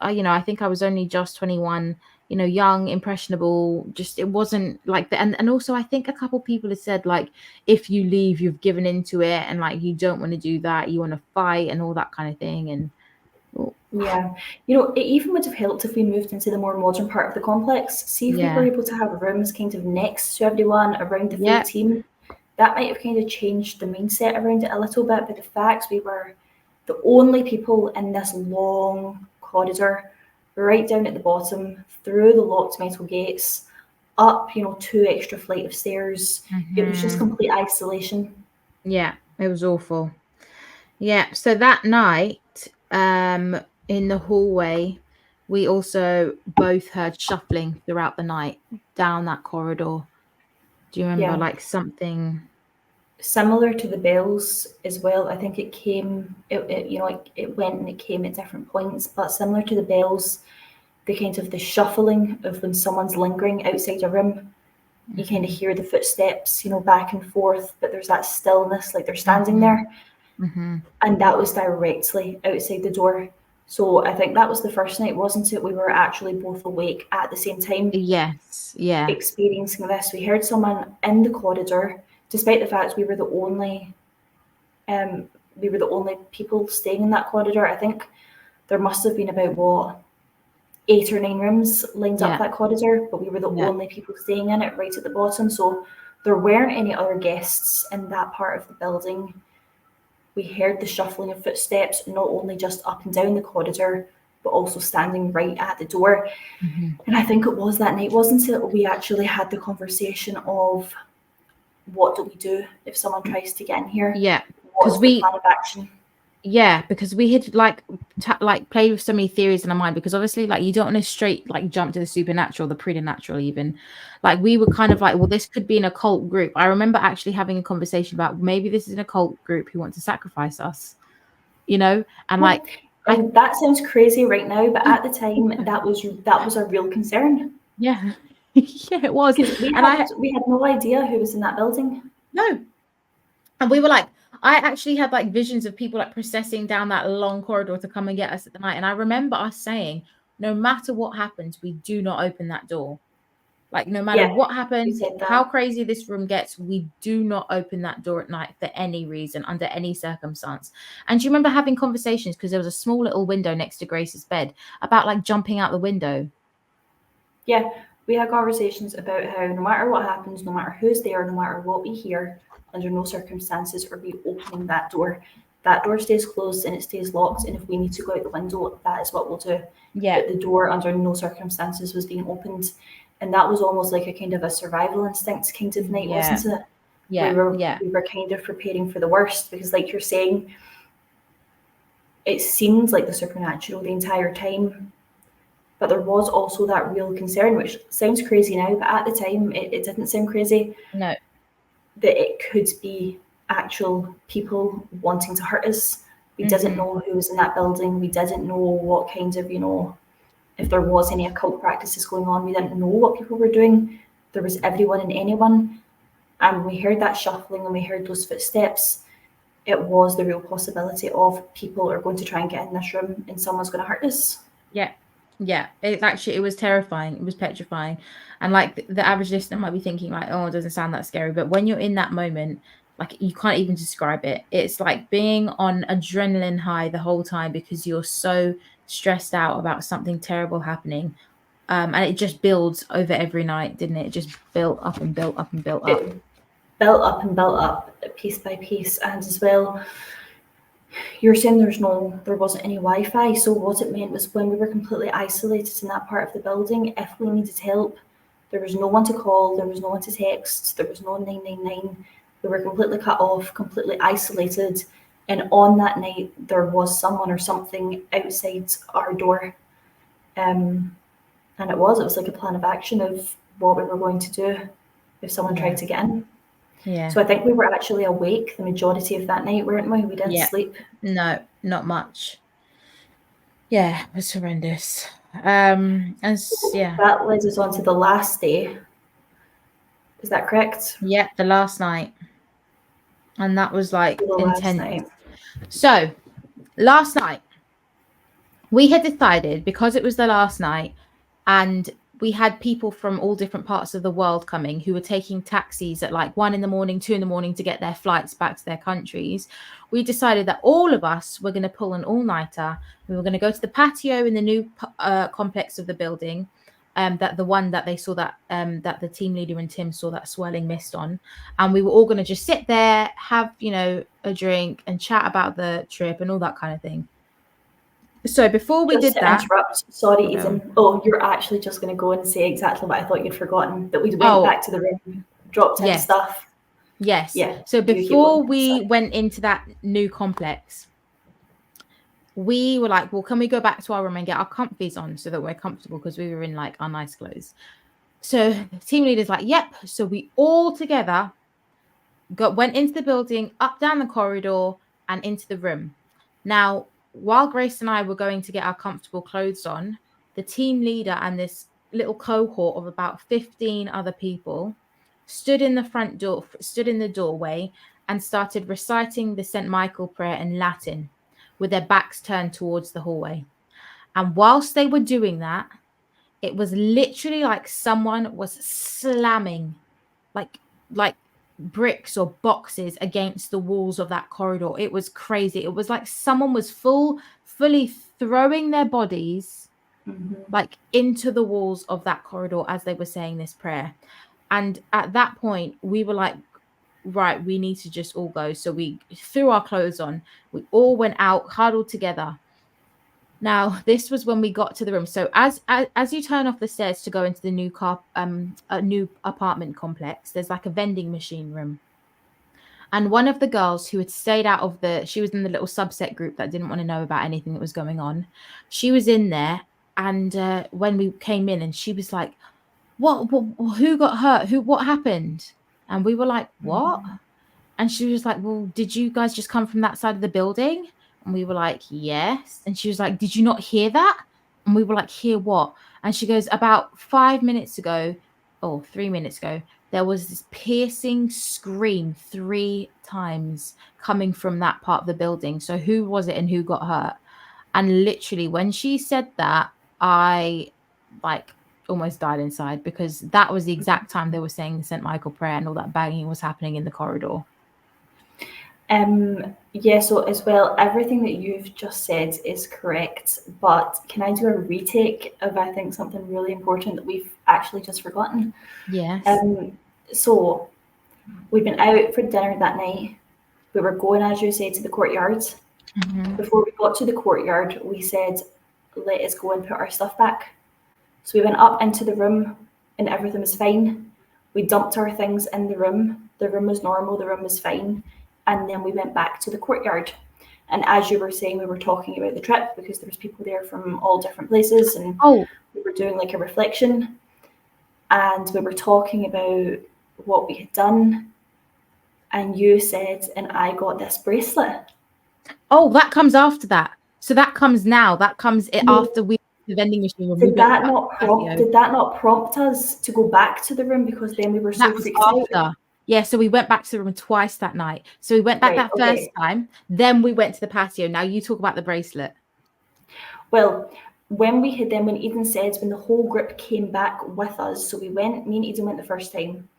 I think I was only just 21, young, impressionable. Just, it wasn't like that. And also I think a couple people had said, like, if you leave, you've given into it, and like, you don't want to do that. You want to fight and all that kind of thing. And yeah, it even would have helped if we moved into the more modern part of the complex. See if we were able to have rooms kind of next to everyone around the full team. that might have kind of changed the mindset around it a little bit. But the fact we were the only people in this long corridor, right down at the bottom, through the locked metal gates, up, 2 extra flight of stairs. It was just complete isolation. Yeah, it was awful. Yeah, so that night, in the hallway, we also both heard shuffling throughout the night down that corridor. Do you remember, like something similar to the bells as well? I think it came, it went and it came at different points, but similar to the bells, the kind of the shuffling of when someone's lingering outside a room. You kind of hear the footsteps, back and forth, but there's that stillness, like they're standing there. And that was directly outside the door. So I think that was the first night, wasn't it? We were actually both awake at the same time. Yes, yeah. Experiencing this. We heard someone in the corridor, despite the fact we were the only people staying in that corridor. I think there must have been about 8 or 9 rooms lined up that corridor, but we were the only people staying in it right at the bottom. So there weren't any other guests in that part of the building. We heard the shuffling of footsteps, not only just up and down the corridor, but also standing right at the door. And I think it was that night, wasn't it? We actually had the conversation of, what do we do if someone tries to get in here? Yeah, because the plan of action? Yeah, because we had played with so many theories in our mind, because obviously you don't want to straight jump to the supernatural, the preternatural even. We were kind of well, this could be an occult group. I remember actually having a conversation about maybe this is an occult group who want to sacrifice us, and and that sounds crazy right now, but at the time that was a real concern. Yeah. Yeah, it was. Because we had no idea who was in that building. No. And we were I actually had visions of people processing down that long corridor to come and get us at the night. And I remember us saying, no matter what happens, we do not open that door. No matter what happens, how crazy this room gets, we do not open that door at night for any reason, under any circumstance. And do you remember having conversations, because there was a small little window next to Grace's bed, about jumping out the window? Yeah, we had conversations about how no matter what happens, no matter who's there, no matter what we hear, under no circumstances are we opening that door. That door stays closed and it stays locked, and if we need to go out the window, that is what we'll do. Yeah. But the door under no circumstances was being opened, and that was almost like a kind of a survival instinct kind of night, wasn't it? Yeah. We were kind of preparing for the worst, because like you're saying, it seemed like the supernatural the entire time, but there was also that real concern, which sounds crazy now, but at the time it didn't sound crazy. No. That it could be actual people wanting to hurt us. We didn't know who was in that building. We didn't know what kind of, if there was any occult practices going on. We didn't know what people were doing. There was everyone and anyone. And we heard that shuffling and we heard those footsteps. It was the real possibility of people are going to try and get in this room and someone's going to hurt us. Yeah. Yeah, it was terrifying. It was petrifying. And the average listener might be thinking oh, it doesn't sound that scary. But when you're in that moment, you can't even describe it. It's like being on adrenaline high the whole time, because you're so stressed out about something terrible happening. And it just builds over every night, didn't it? It just built up and built up and built up. It built up and built up piece by piece. And as well, you're saying there wasn't any Wi-Fi, so what it meant was when we were completely isolated in that part of the building, if we needed help, there was no one to call, there was no one to text, there was no 999. We were completely cut off, completely isolated, and on that night there was someone or something outside our door, and it was like a plan of action of what we were going to do if someone tried to get in. Yeah. So I think we were actually awake the majority of that night, weren't we? We didn't sleep. No, not much. Yeah, it was horrendous. That led us on to the last day. Is that correct? Yeah, the last night. And that was intense. So last night, we had decided, because it was the last night and we had people from all different parts of the world coming who were taking taxis at 1 a.m, 2 a.m. to get their flights back to their countries. We decided that all of us were going to pull an all-nighter. We were going to go to the patio in the new complex of the building. that the one that they saw that that the team leader and Tim saw that swirling mist on, and we were all going to just sit there, have, you know, a drink and chat about the trip and all that kind of thing. So before we did that, interrupt, sorry, Ethan. Oh, you're actually just going to go and say exactly what I thought you'd forgotten, that we went back to the room, dropped in stuff. Yes. Yeah. So before we went into that new complex, we were like, well, can we go back to our room and get our comfies on so that we're comfortable, because we were in like our nice clothes. So the team leader's like, yep. So we all together went into the building, up down the corridor and into the room. Now, while Grace and I were going to get our comfortable clothes on, the team leader and this little cohort of about 15 other people stood in the front door, stood in the doorway and started reciting the St. Michael prayer in Latin with their backs turned towards the hallway. And whilst they were doing that, it was literally like someone was slamming like bricks or boxes against the walls of that corridor. It was crazy. It was like someone was fully throwing their bodies like into the walls of that corridor as they were saying this prayer. And at that point, we were like, right, we need to just all go. So we threw our clothes on. We all went out, huddled together. Now, this was when we got to the room. So as you turn off the stairs to go into the new new apartment complex, there's like a vending machine room. And one of the girls who had stayed out of she was in the little subset group that didn't want to know about anything that was going on. She was in there. And when we came in, and she was like, what who got hurt? What happened? And we were like, what? And she was like, well, did you guys just come from that side of the building? And we were like, yes. And she was like, did you not hear that? And we were like, hear what? And she goes, about 5 minutes ago, or 3 minutes ago, there was this piercing scream 3 times coming from that part of the building. So who was it and who got hurt? And literally when she said that, I like almost died inside, because that was the exact time they were saying the St. Michael prayer and all that banging was happening in the corridor. Yeah, so as well, everything that you've just said is correct, but can I do a retake of, I think, something really important that we've actually just forgotten? Yes. So we've been out for dinner that night. We were going, as you say, to the courtyard. Before we got to the courtyard, we said, let us go and put our stuff back. So we went up into the room and everything was fine. We dumped our things in the room. The room was normal, the room was fine. And then we went back to the courtyard. And as you were saying, we were talking about the trip because there was people there from all different places, and we were doing like a reflection. And we were talking about what we had done. And you said, and I got this bracelet. Oh, that comes after that. So that comes now. That comes after the vending machine. Did that not prompt us to go back to the room, because then we were so freaked out? Yeah, so we went back to the room twice that night. So we went back first time, then we went to the patio. Now you talk about the bracelet. Well, when Eden said, when the whole group came back with us, so me and Eden went the first time.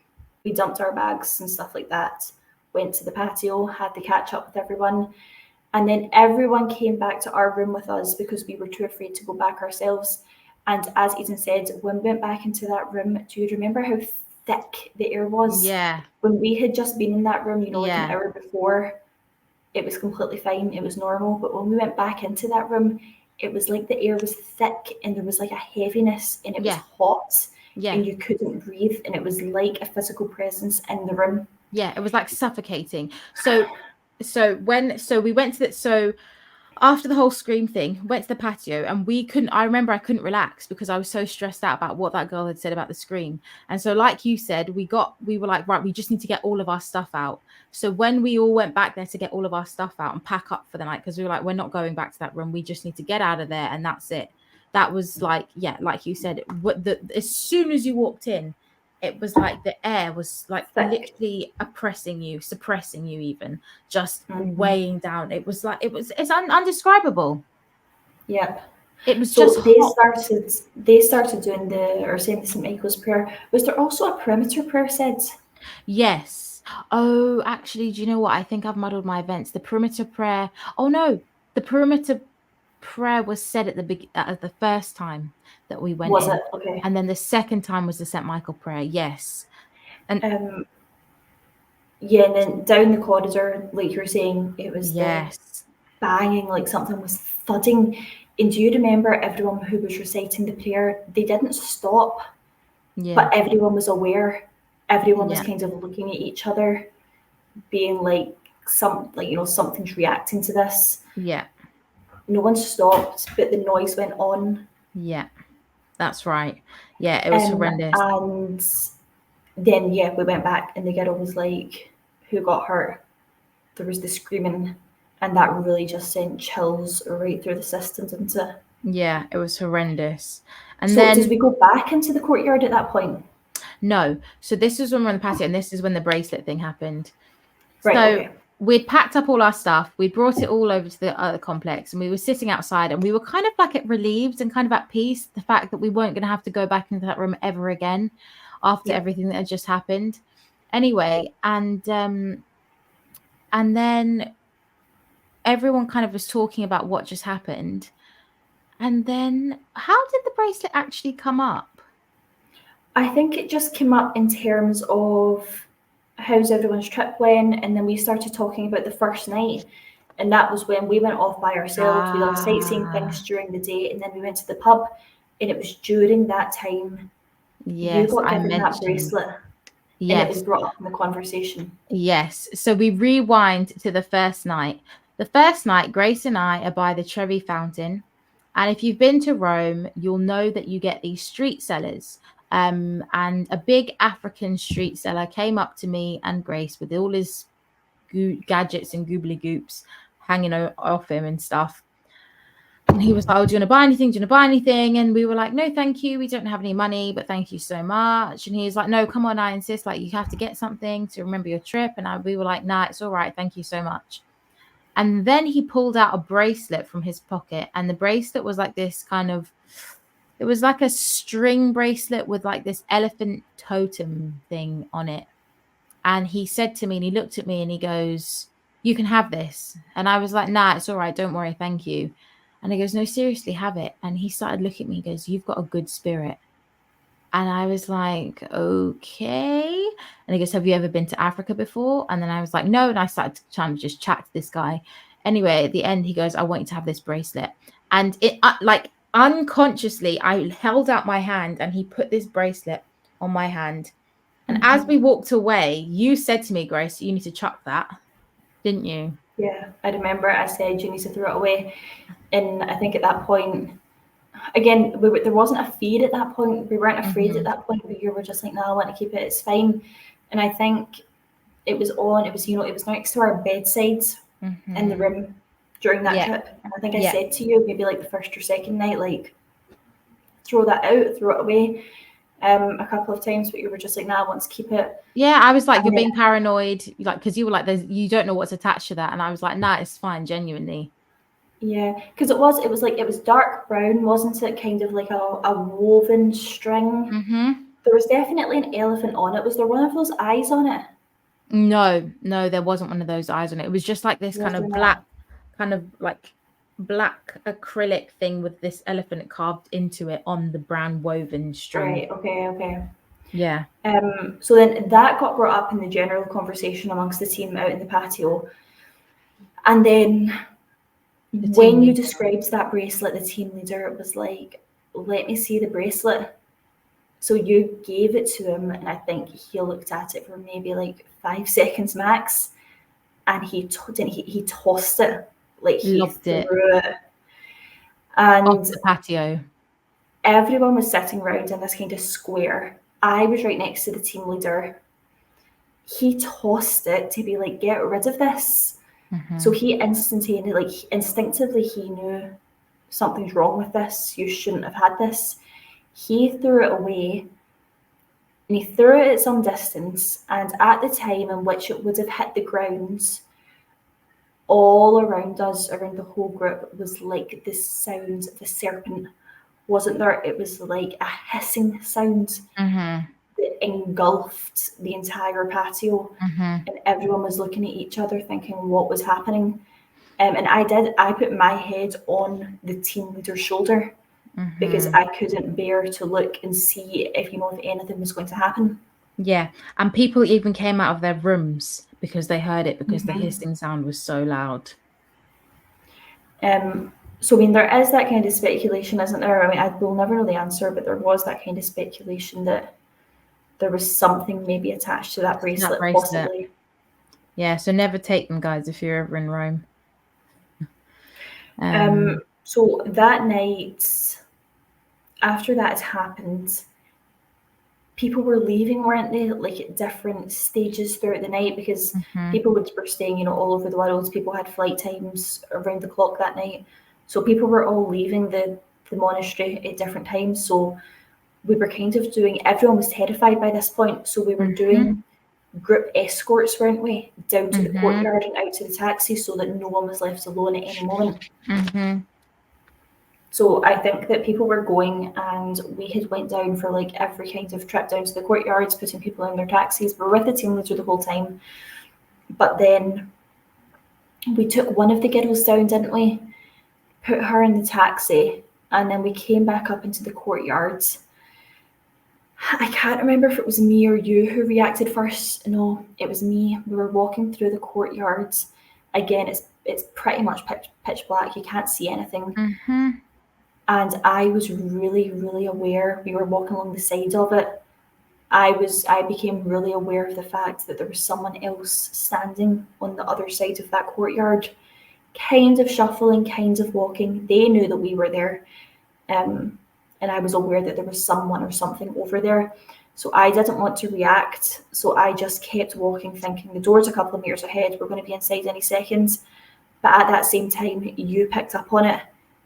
We dumped our bags and stuff like that, went to the patio, had to catch up with everyone. And then everyone came back to our room with us because we were too afraid to go back ourselves. And as Eden said, when we went back into that room, do you remember how thick the air was? Yeah. When we had just been in that room, like an hour before, it was completely fine. It was normal. But when we went back into that room, it was like the air was thick and there was like a heaviness and it was hot and you couldn't breathe. And it was like a physical presence in the room. Yeah, it was like suffocating. So we went to after the whole scream thing, went to the patio, and I remember I couldn't relax because I was so stressed out about what that girl had said about the scream. And so like you said, we were like, right, we just need to get all of our stuff out. So when we all went back there to get all of our stuff out and pack up for the night, because we were like, we're not going back to that room. We just need to get out of there. And that's it. That was like, like you said, as soon as you walked in, it was like the air was like literally oppressing you, suppressing you, even just weighing down. It was like it's undescribable. Yep. It was so just they started doing saying the St. Michael's prayer. Was there also a perimeter prayer said? Yes. Oh, actually, do you know what? I think I've muddled my events. The perimeter prayer. Oh no, the perimeter. prayer was said at the first time that we went Was in, it? Okay. and then the second time was the St. Michael prayer. Yes, and Yeah, and then down the corridor, like you were saying, it was the yes, banging, like something was thudding. And do you remember everyone who was reciting the prayer? They didn't stop, yeah, but everyone was aware. Everyone was yeah, kind of looking at each other, being like something's reacting to this. yeah, No one stopped, but the noise went on. yeah. That's right. Yeah, it was horrendous. And then yeah, we went back and the girl was like, who got hurt? There was the screaming, and that really just sent chills right through the system, didn't it? Yeah, it was horrendous. And So did then we go back into the courtyard at that point? no, so this is when we're on the patio, and this is when the bracelet thing happened. Right, So okay. we'd packed up all our stuff, we brought it all over to the other complex, and we were sitting outside, and we were kind of like relieved and kind of at peace, the fact that we weren't going to have to go back into that room ever again after Yeah. everything that had just happened. Anyway, and then everyone kind of was talking about what just happened. And then how did the bracelet actually come up? I think it just came up in terms of how's everyone's trip went, and then we started talking about the first night. And that was when we went off by ourselves. We done sightseeing things during the day, and then we went to the pub. And it was during that time you Yes, got I given that mentioned. bracelet, and it was Yes, brought up in the conversation. yes. So we rewind to the first night. The first night, Grace and I are by the Trevi Fountain. And if you've been to Rome, you'll know that you get these street sellers. And a big African street seller came up to me and Grace with all his gadgets and goobly goops hanging off him and stuff. And he was like, "Oh, do you want to buy anything? Do you want to buy anything?" And we were like, "No, thank you. We don't have any money, but thank you so much." And he was like, "No, come on, I insist. Like, you have to get something to remember your trip." And we were like, "Nah, it's all right. Thank you so much." And then he pulled out a bracelet from his pocket, and the bracelet was like this kind of, it was like a string bracelet with like this elephant totem thing on it. And he said to me, and he looked at me and he goes, "You can have this." And I was like, "Nah, it's all right. Don't worry. Thank you." And he goes, "No, seriously, have it." And he started looking at me. He goes, "You've got a good spirit." And I was like, "Okay." And he goes, "Have you ever been to Africa before?" And then I was like, "No." And I started trying to just chat to this guy. Anyway, at the end, he goes, "I want you to have this bracelet." And it like unconsciously, I held out my hand and he put this bracelet on my hand. And as we walked away, you said to me, "Grace, you need to chuck that," didn't you? Yeah, I remember I said you need to throw it away. And I think at that point, again, there wasn't a fear at that point. We weren't afraid at Mm-hmm. that point, but you were just like, no, I want to keep it. It's fine. And I think it was on. It was, it was next to our bedside in the Mm-hmm. room during that Yeah. trip. And I think I Yeah. said to you, maybe like the first or second night, like, throw that out, throw it away, a couple of times, but you were just like, nah, I want to keep it. Yeah. I was like, And "You're then, being paranoid." Like, because you were like, you don't know what's attached to that. And I was like, "Nah, it's fine, genuinely." yeah, because it was dark brown, wasn't it? Kind of like a woven string. Mm-hmm. There was definitely an elephant on it. Was there one of those eyes on it? No, there wasn't one of those eyes on it. It was just like this Was kind there of black, not? kind of like black acrylic thing with this elephant carved into it on the brown woven string. Right, okay, okay. Yeah. So then that got brought up in the general conversation amongst the team out in the patio. And then The team when you lead. described that bracelet, the team leader was like, let me see the bracelet. So you gave it to him, and I think he looked at it for maybe like 5 seconds max, and he tossed it, like he Lobbed it threw it. off And the patio. everyone was sitting around in this kind of square. I was right next to the team leader. He tossed it to be like, get rid of this. So Mm-hmm. he instantaneously, like instinctively, he knew something's wrong with this. You shouldn't have had this. He threw it away, and he threw it at some distance. And at the time in which it would have hit the ground, all around us, around the whole group, was like the sound of the serpent. Wasn't there? It was like a hissing sound Mm-hmm. that engulfed the entire patio, Mm-hmm. and everyone was looking at each other thinking what was happening. And I put my head on the team leader's shoulder because I couldn't bear to look and see if anything was going to happen. Yeah. And people even came out of their rooms because they heard it, because the hissing sound was so loud. So, I mean, there is that kind of speculation, isn't there? I mean, I will never know the answer, but there was that kind of speculation that there was something maybe attached to that bracelet, possibly. Yeah, so never take them, guys, if you're ever in Rome. So that night, after that had happened, people were leaving, weren't they? Like at different stages throughout the night, because people were staying, all over the world. People had flight times around the clock that night. So people were all leaving the monastery at different times. So we were kind of everyone was terrified by this point. So we were doing group escorts, weren't we? Down to the courtyard and out to the taxi so that no one was left alone at any moment. So I think that people were going, and we had went down for like every kind of trip down to the courtyards, putting people in their taxis. We were with the team leader the whole time. But then we took one of the girls down, didn't we? Put her in the taxi, and then we came back up into the courtyards. I can't remember if it was me or you who reacted first. No, it was me. We were walking through the courtyards. Again, it's pretty much pitch black. You can't see anything. And I was really, really aware. We were walking along the side of it. I became really aware of the fact that there was someone else standing on the other side of that courtyard, kind of shuffling, kind of walking. They knew that we were there. And I was aware that there was someone or something over there. So I didn't want to react. So I just kept walking, thinking the door's a couple of meters ahead. We're going to be inside any seconds. But at that same time, you picked up on it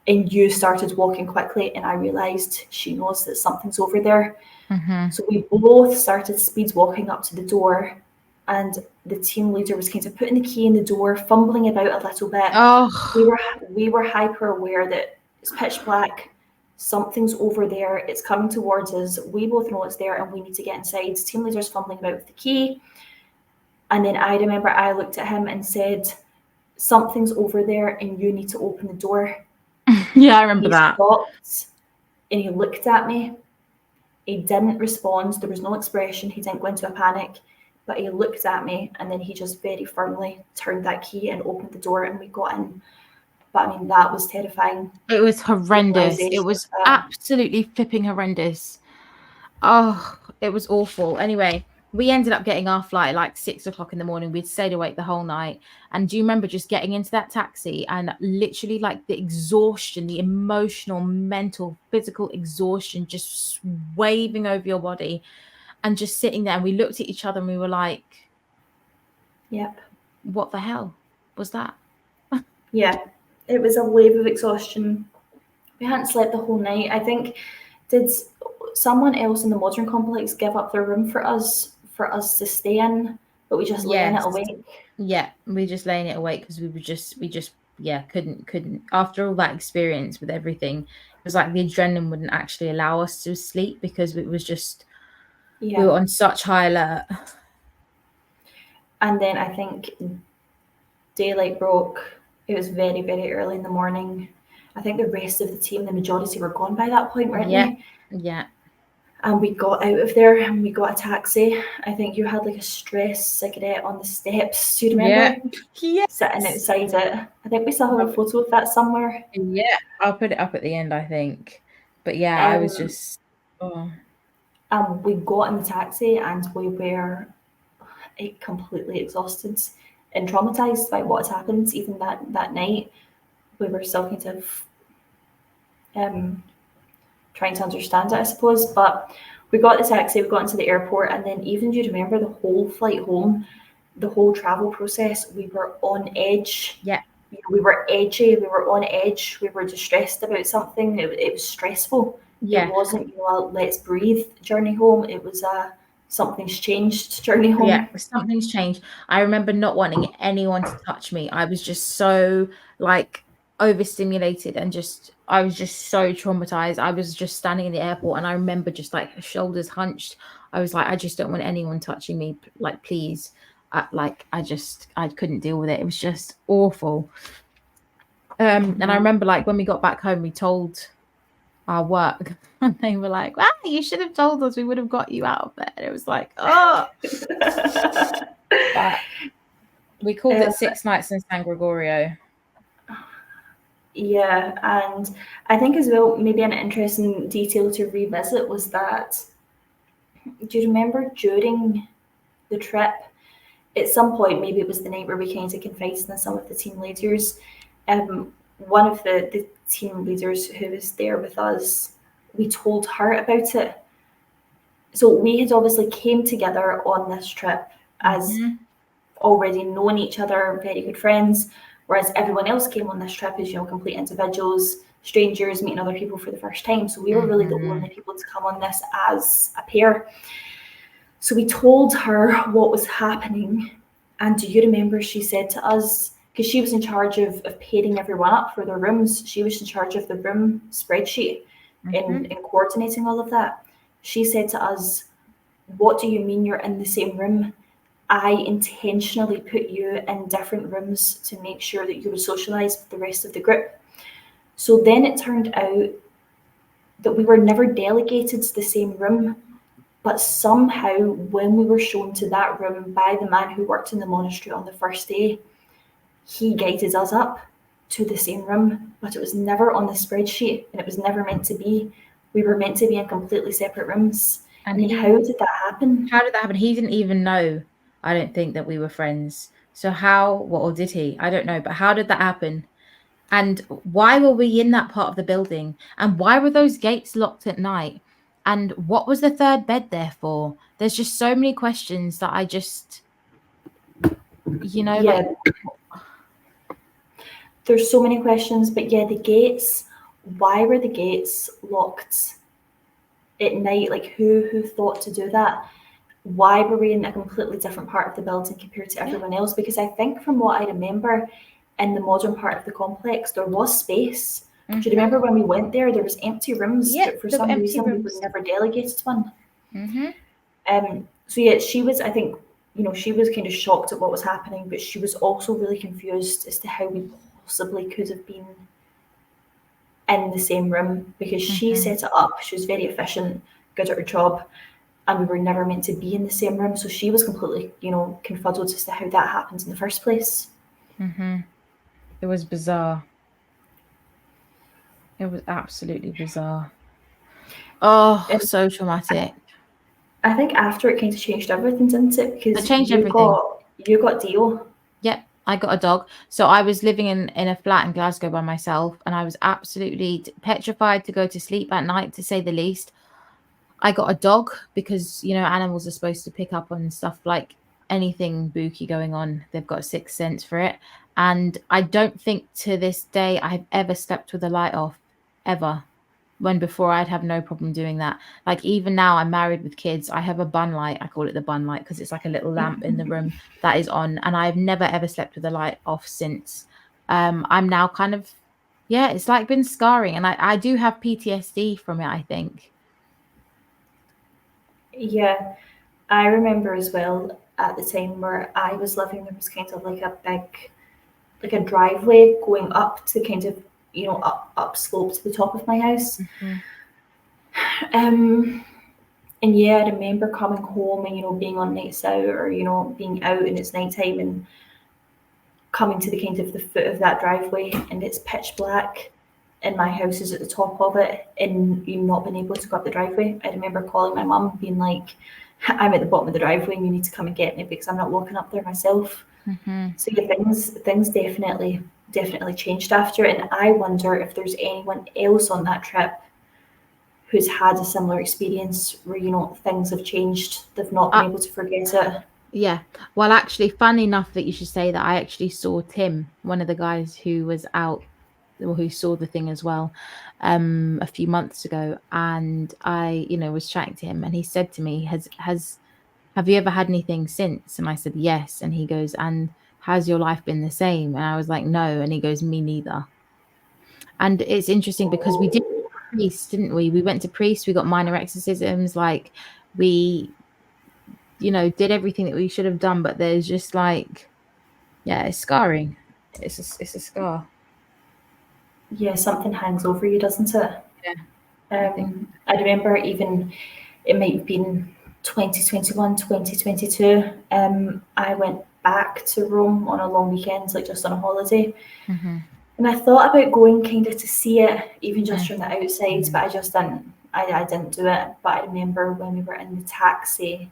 and you started walking quickly. And I realised she knows that something's over there. So we both started speed walking up to the door. And the team leader was kind of putting the key in the door, fumbling about a little bit. We were hyper aware that it's pitch black. Something's over there. It's coming towards us. We both know it's there and we need to get inside. Team leader's fumbling about with the key. And then I remember I looked at him and said, something's over there and you need to open the door. Yeah, I remember that. He stopped and he looked at me. He didn't respond. There was no expression. He didn't go into a panic. But he looked at me and then he just very firmly turned that key and opened the door and we got in. But I mean, that was terrifying. It was horrendous. It was absolutely flipping horrendous. Oh, it was awful. Anyway, we ended up getting our flight at like 6 o'clock in the morning. We'd stayed awake the whole night. And do you remember just getting into that taxi and literally like the exhaustion, the emotional, mental, physical exhaustion just waving over your body and just sitting there? And we looked at each other and we were like, yep. What the hell was that? Yeah. It was a wave of exhaustion. We hadn't slept the whole night. I think, did someone else in the modern complex give up their room for us to stay in, but we just lay in it awake? Yeah, we just lay in it awake because we just couldn't. After all that experience with everything, it was like the adrenaline wouldn't actually allow us to sleep because it was just we were on such high alert. And then I think daylight broke. It was very, very early in the morning. I think the rest of the team, the majority, were gone by that point, weren't they? Yeah. And we got out of there and we got a taxi. I think you had like a stress cigarette on the steps. Do you remember? Yeah. Sitting outside it. I think we still have a photo of that somewhere. Yeah, I'll put it up at the end, I think. But yeah, I was just... we got in the taxi and we were completely exhausted and traumatized by what had happened even that night. We were still kind of trying to understand it, I suppose. But we got the taxi, we got into the airport, and then even, do you remember the whole flight home, the whole travel process? We were on edge. Yeah. We were edgy, we were on edge, we were distressed about something. It was stressful. Yeah. It wasn't a let's breathe journey home. It was something's changed journey home. Yeah, something's changed. I remember not wanting anyone to touch me. I was just so like overstimulated and I was just so traumatized. I was just standing in the airport and I remember just like shoulders hunched. I was like, I just don't want anyone touching me. Like, please. I couldn't deal with it. It was just awful. And I remember, like, when we got back home, we told our work, and they were like, "Wow, you should have told us. We would have got you out of there." And it was like, oh. But we called it 6 Nights in San Gregorio. Yeah, and I think as well, maybe an interesting detail to revisit was that, do you remember during the trip, at some point, maybe it was the night where we kind of confided in some of the team leaders, one of the team leaders who was there with us, we told her about it. So we had obviously came together on this trip as already known each other, very good friends, whereas everyone else came on this trip as, complete individuals, strangers, meeting other people for the first time. So we were really the only people to come on this as a pair. So we told her what was happening. And do you remember she said to us, because she was in charge of pairing everyone up for their rooms, she was in charge of the room spreadsheet in coordinating all of that. She said to us, "What do you mean you're in the same room? I intentionally put you in different rooms to make sure that you would socialise with the rest of the group." So then it turned out that we were never delegated to the same room, but somehow when we were shown to that room by the man who worked in the monastery on the first day, he guided us up to the same room, but it was never on the spreadsheet, and it was never meant to be. We were meant to be in completely separate rooms. And how did that happen? How did that happen? He didn't even know, I don't think, that we were friends. So how, or did he? I don't know. But how did that happen? And why were we in that part of the building? And why were those gates locked at night? And what was the third bed there for? There's just so many questions that I just, like... There's so many questions, but yeah, the gates, why were the gates locked at night? Like, who thought to do that? Why were we in a completely different part of the building compared to everyone else? Because I think from what I remember, in the modern part of the complex, there was space. Do you remember when we went there? There was empty rooms, but for some reason we were never delegated one. So yeah, she was, I think, she was kind of shocked at what was happening, but she was also really confused as to how we possibly could have been in the same room, because she set it up. She was very efficient, good at her job, and we were never meant to be in the same room. So she was completely, confuddled as to how that happened in the first place. It was bizarre. It was absolutely bizarre. Oh, so traumatic. I think after it kind of changed everything, didn't it? Because It changed everything. You got Dio. Yep, I got a dog. So I was living in a flat in Glasgow by myself, and I was absolutely petrified to go to sleep at night, to say the least. I got a dog because, animals are supposed to pick up on stuff like anything spooky going on. They've got a sixth sense for it. And I don't think to this day I've ever slept with the light off, ever. When before I'd have no problem doing that. Like, even now I'm married with kids, I have a bun light. I call it the bun light because it's like a little lamp in the room that is on, and I've never ever slept with the light off since. I'm now kind of, it's like been scarring, and I do have PTSD from it, I think. Yeah, I remember as well at the time where I was living, there was kind of like a big, like a driveway going up to kind of, up slope to the top of my house. And yeah, I remember coming home and, being on nights out, or, being out and it's nighttime, and coming to the kind of the foot of that driveway, and it's pitch black, and my house is at the top of it, and you not being able to go up the driveway. I remember calling my mum, being like, "I'm at the bottom of the driveway and you need to come and get me because I'm not walking up there myself." So yeah, things definitely changed after it, and I wonder if there's anyone else on that trip who's had a similar experience where, things have changed. They've not been able to forget it. Yeah. Well, actually, funny enough that you should say that, I actually saw Tim, one of the guys who was out, or who saw the thing as well, a few months ago, and I, was chatting to him, and he said to me, have you ever had anything since? And I said, yes. And he goes, and has your life been the same? And I was like, no. And he goes, me neither. And it's interesting because we did priest, didn't we? We went to priest, we got minor exorcisms, like we, did everything that we should have done, but there's just like, it's scarring. It's a scar. Yeah, something hangs over you, doesn't it? Yeah, I think. I remember even it might have been 2021, 2022. I went back to Rome on a long weekend, like just on a holiday. Mm-hmm. And I thought about going kind of to see it, even just from the Mm-hmm. outside, but I just didn't. I didn't do it. But I remember when we were in the taxi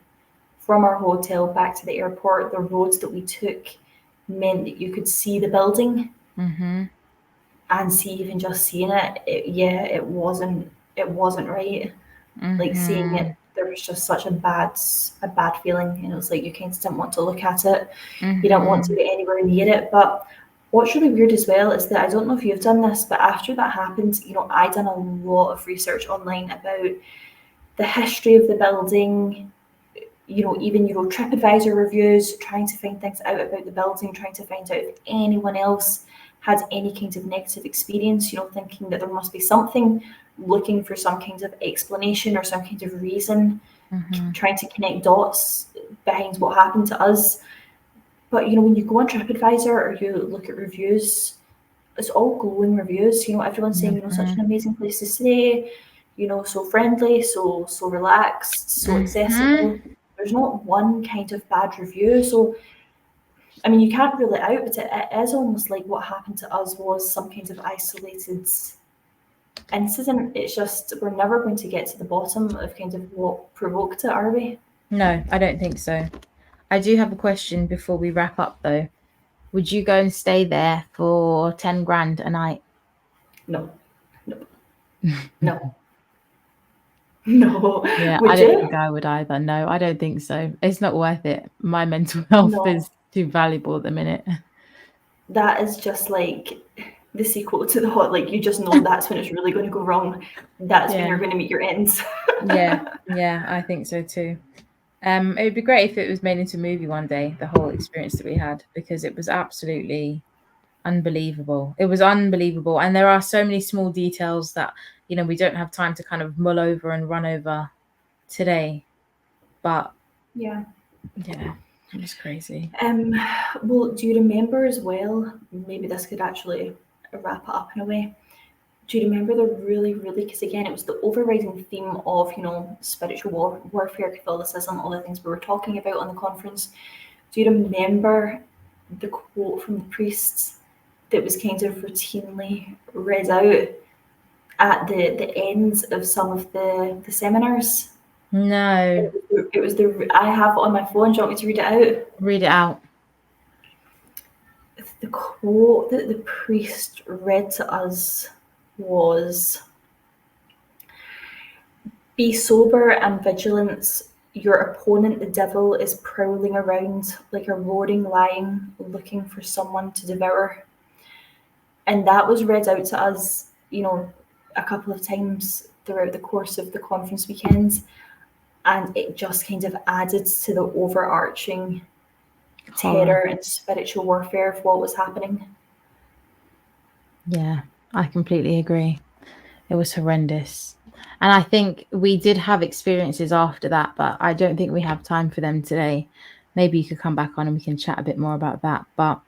from our hotel back to the airport, the roads that we took meant that you could see the building Mm-hmm. and see even just seeing yeah, it wasn't right. Like seeing Mm-hmm. it, there was just such a bad feeling, and it was like you kind of didn't want to look at it. You didn't want to Mm-hmm. get anywhere near it. But what's really weird as well is that I don't know if you've done this, but after that happened, I done a lot of research online about the history of the building, even TripAdvisor reviews, trying to find things out about the building, trying to find out if anyone else had any kind of negative experience, thinking that there must be something, looking for some kind of explanation or some kind of reason, Mm-hmm. trying to connect dots behind what happened to us. But when you go on TripAdvisor or you look at reviews, it's all glowing reviews. Everyone's saying, such Mm-hmm. an amazing place to stay, so friendly, so relaxed, so Mm-hmm. accessible. There's not one kind of bad review. So, I mean, you can't rule it out, but it is almost like what happened to us was some kind of isolated incident. It's just, we're never going to get to the bottom of kind of what provoked it, are we? No, I don't think so. I do have a question before we wrap up, though. Would you go and stay there for 10 grand a night? No, no, no, no. Yeah, I Would don't think you? I would either. No, I don't think so. It's not worth it. My mental health No. is too valuable at the minute. That is just like the sequel to the hot. Like, you just know that's when it's really going to go wrong. That's when Yeah, you're going to meet your ends. yeah, I think so too. It would be great if it was made into a movie one day, the whole experience that we had, because it was absolutely unbelievable. It was unbelievable. And there are so many small details that, we don't have time to kind of mull over and run over today. But Yeah. yeah, it was crazy. Um, well, do you remember as well? Maybe this could actually wrap it up in a way. Do you remember the really, really? Because again, it was the overriding theme of spiritual warfare, Catholicism, all the things we were talking about on the conference. Do you remember the quote from the priests that was kind of routinely read out at the ends of some of the seminars? No, It was the I have it on my phone. Do you want me to read it out? read it out. The quote that the priest read to us was, "Be sober and vigilant. Your opponent, the devil, is prowling around like a roaring lion looking for someone to devour." And that was read out to us, a couple of times throughout the course of the conference weekends. And it just kind of added to the overarching Horror. terror and spiritual warfare of what was happening. Yeah, I completely agree. It was horrendous. And I think we did have experiences after that, but I don't think we have time for them today. Maybe you could come back on and we can chat a bit more about that. But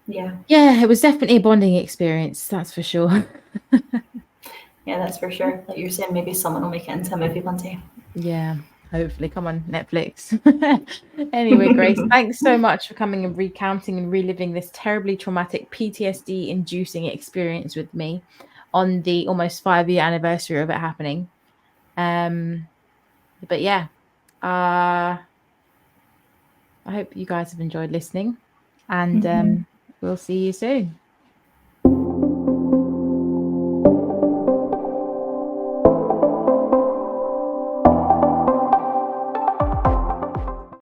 Yeah. yeah, it was definitely a bonding experience, that's for sure. Yeah, that's for sure. Like you're saying, maybe someone will make it into a movie one day. Yeah, hopefully. Come on, Netflix. Anyway, Grace, thanks so much for coming and recounting and reliving this terribly traumatic PTSD inducing experience with me on the almost 5-year anniversary of it happening. But yeah, I hope you guys have enjoyed listening, and we'll see you soon.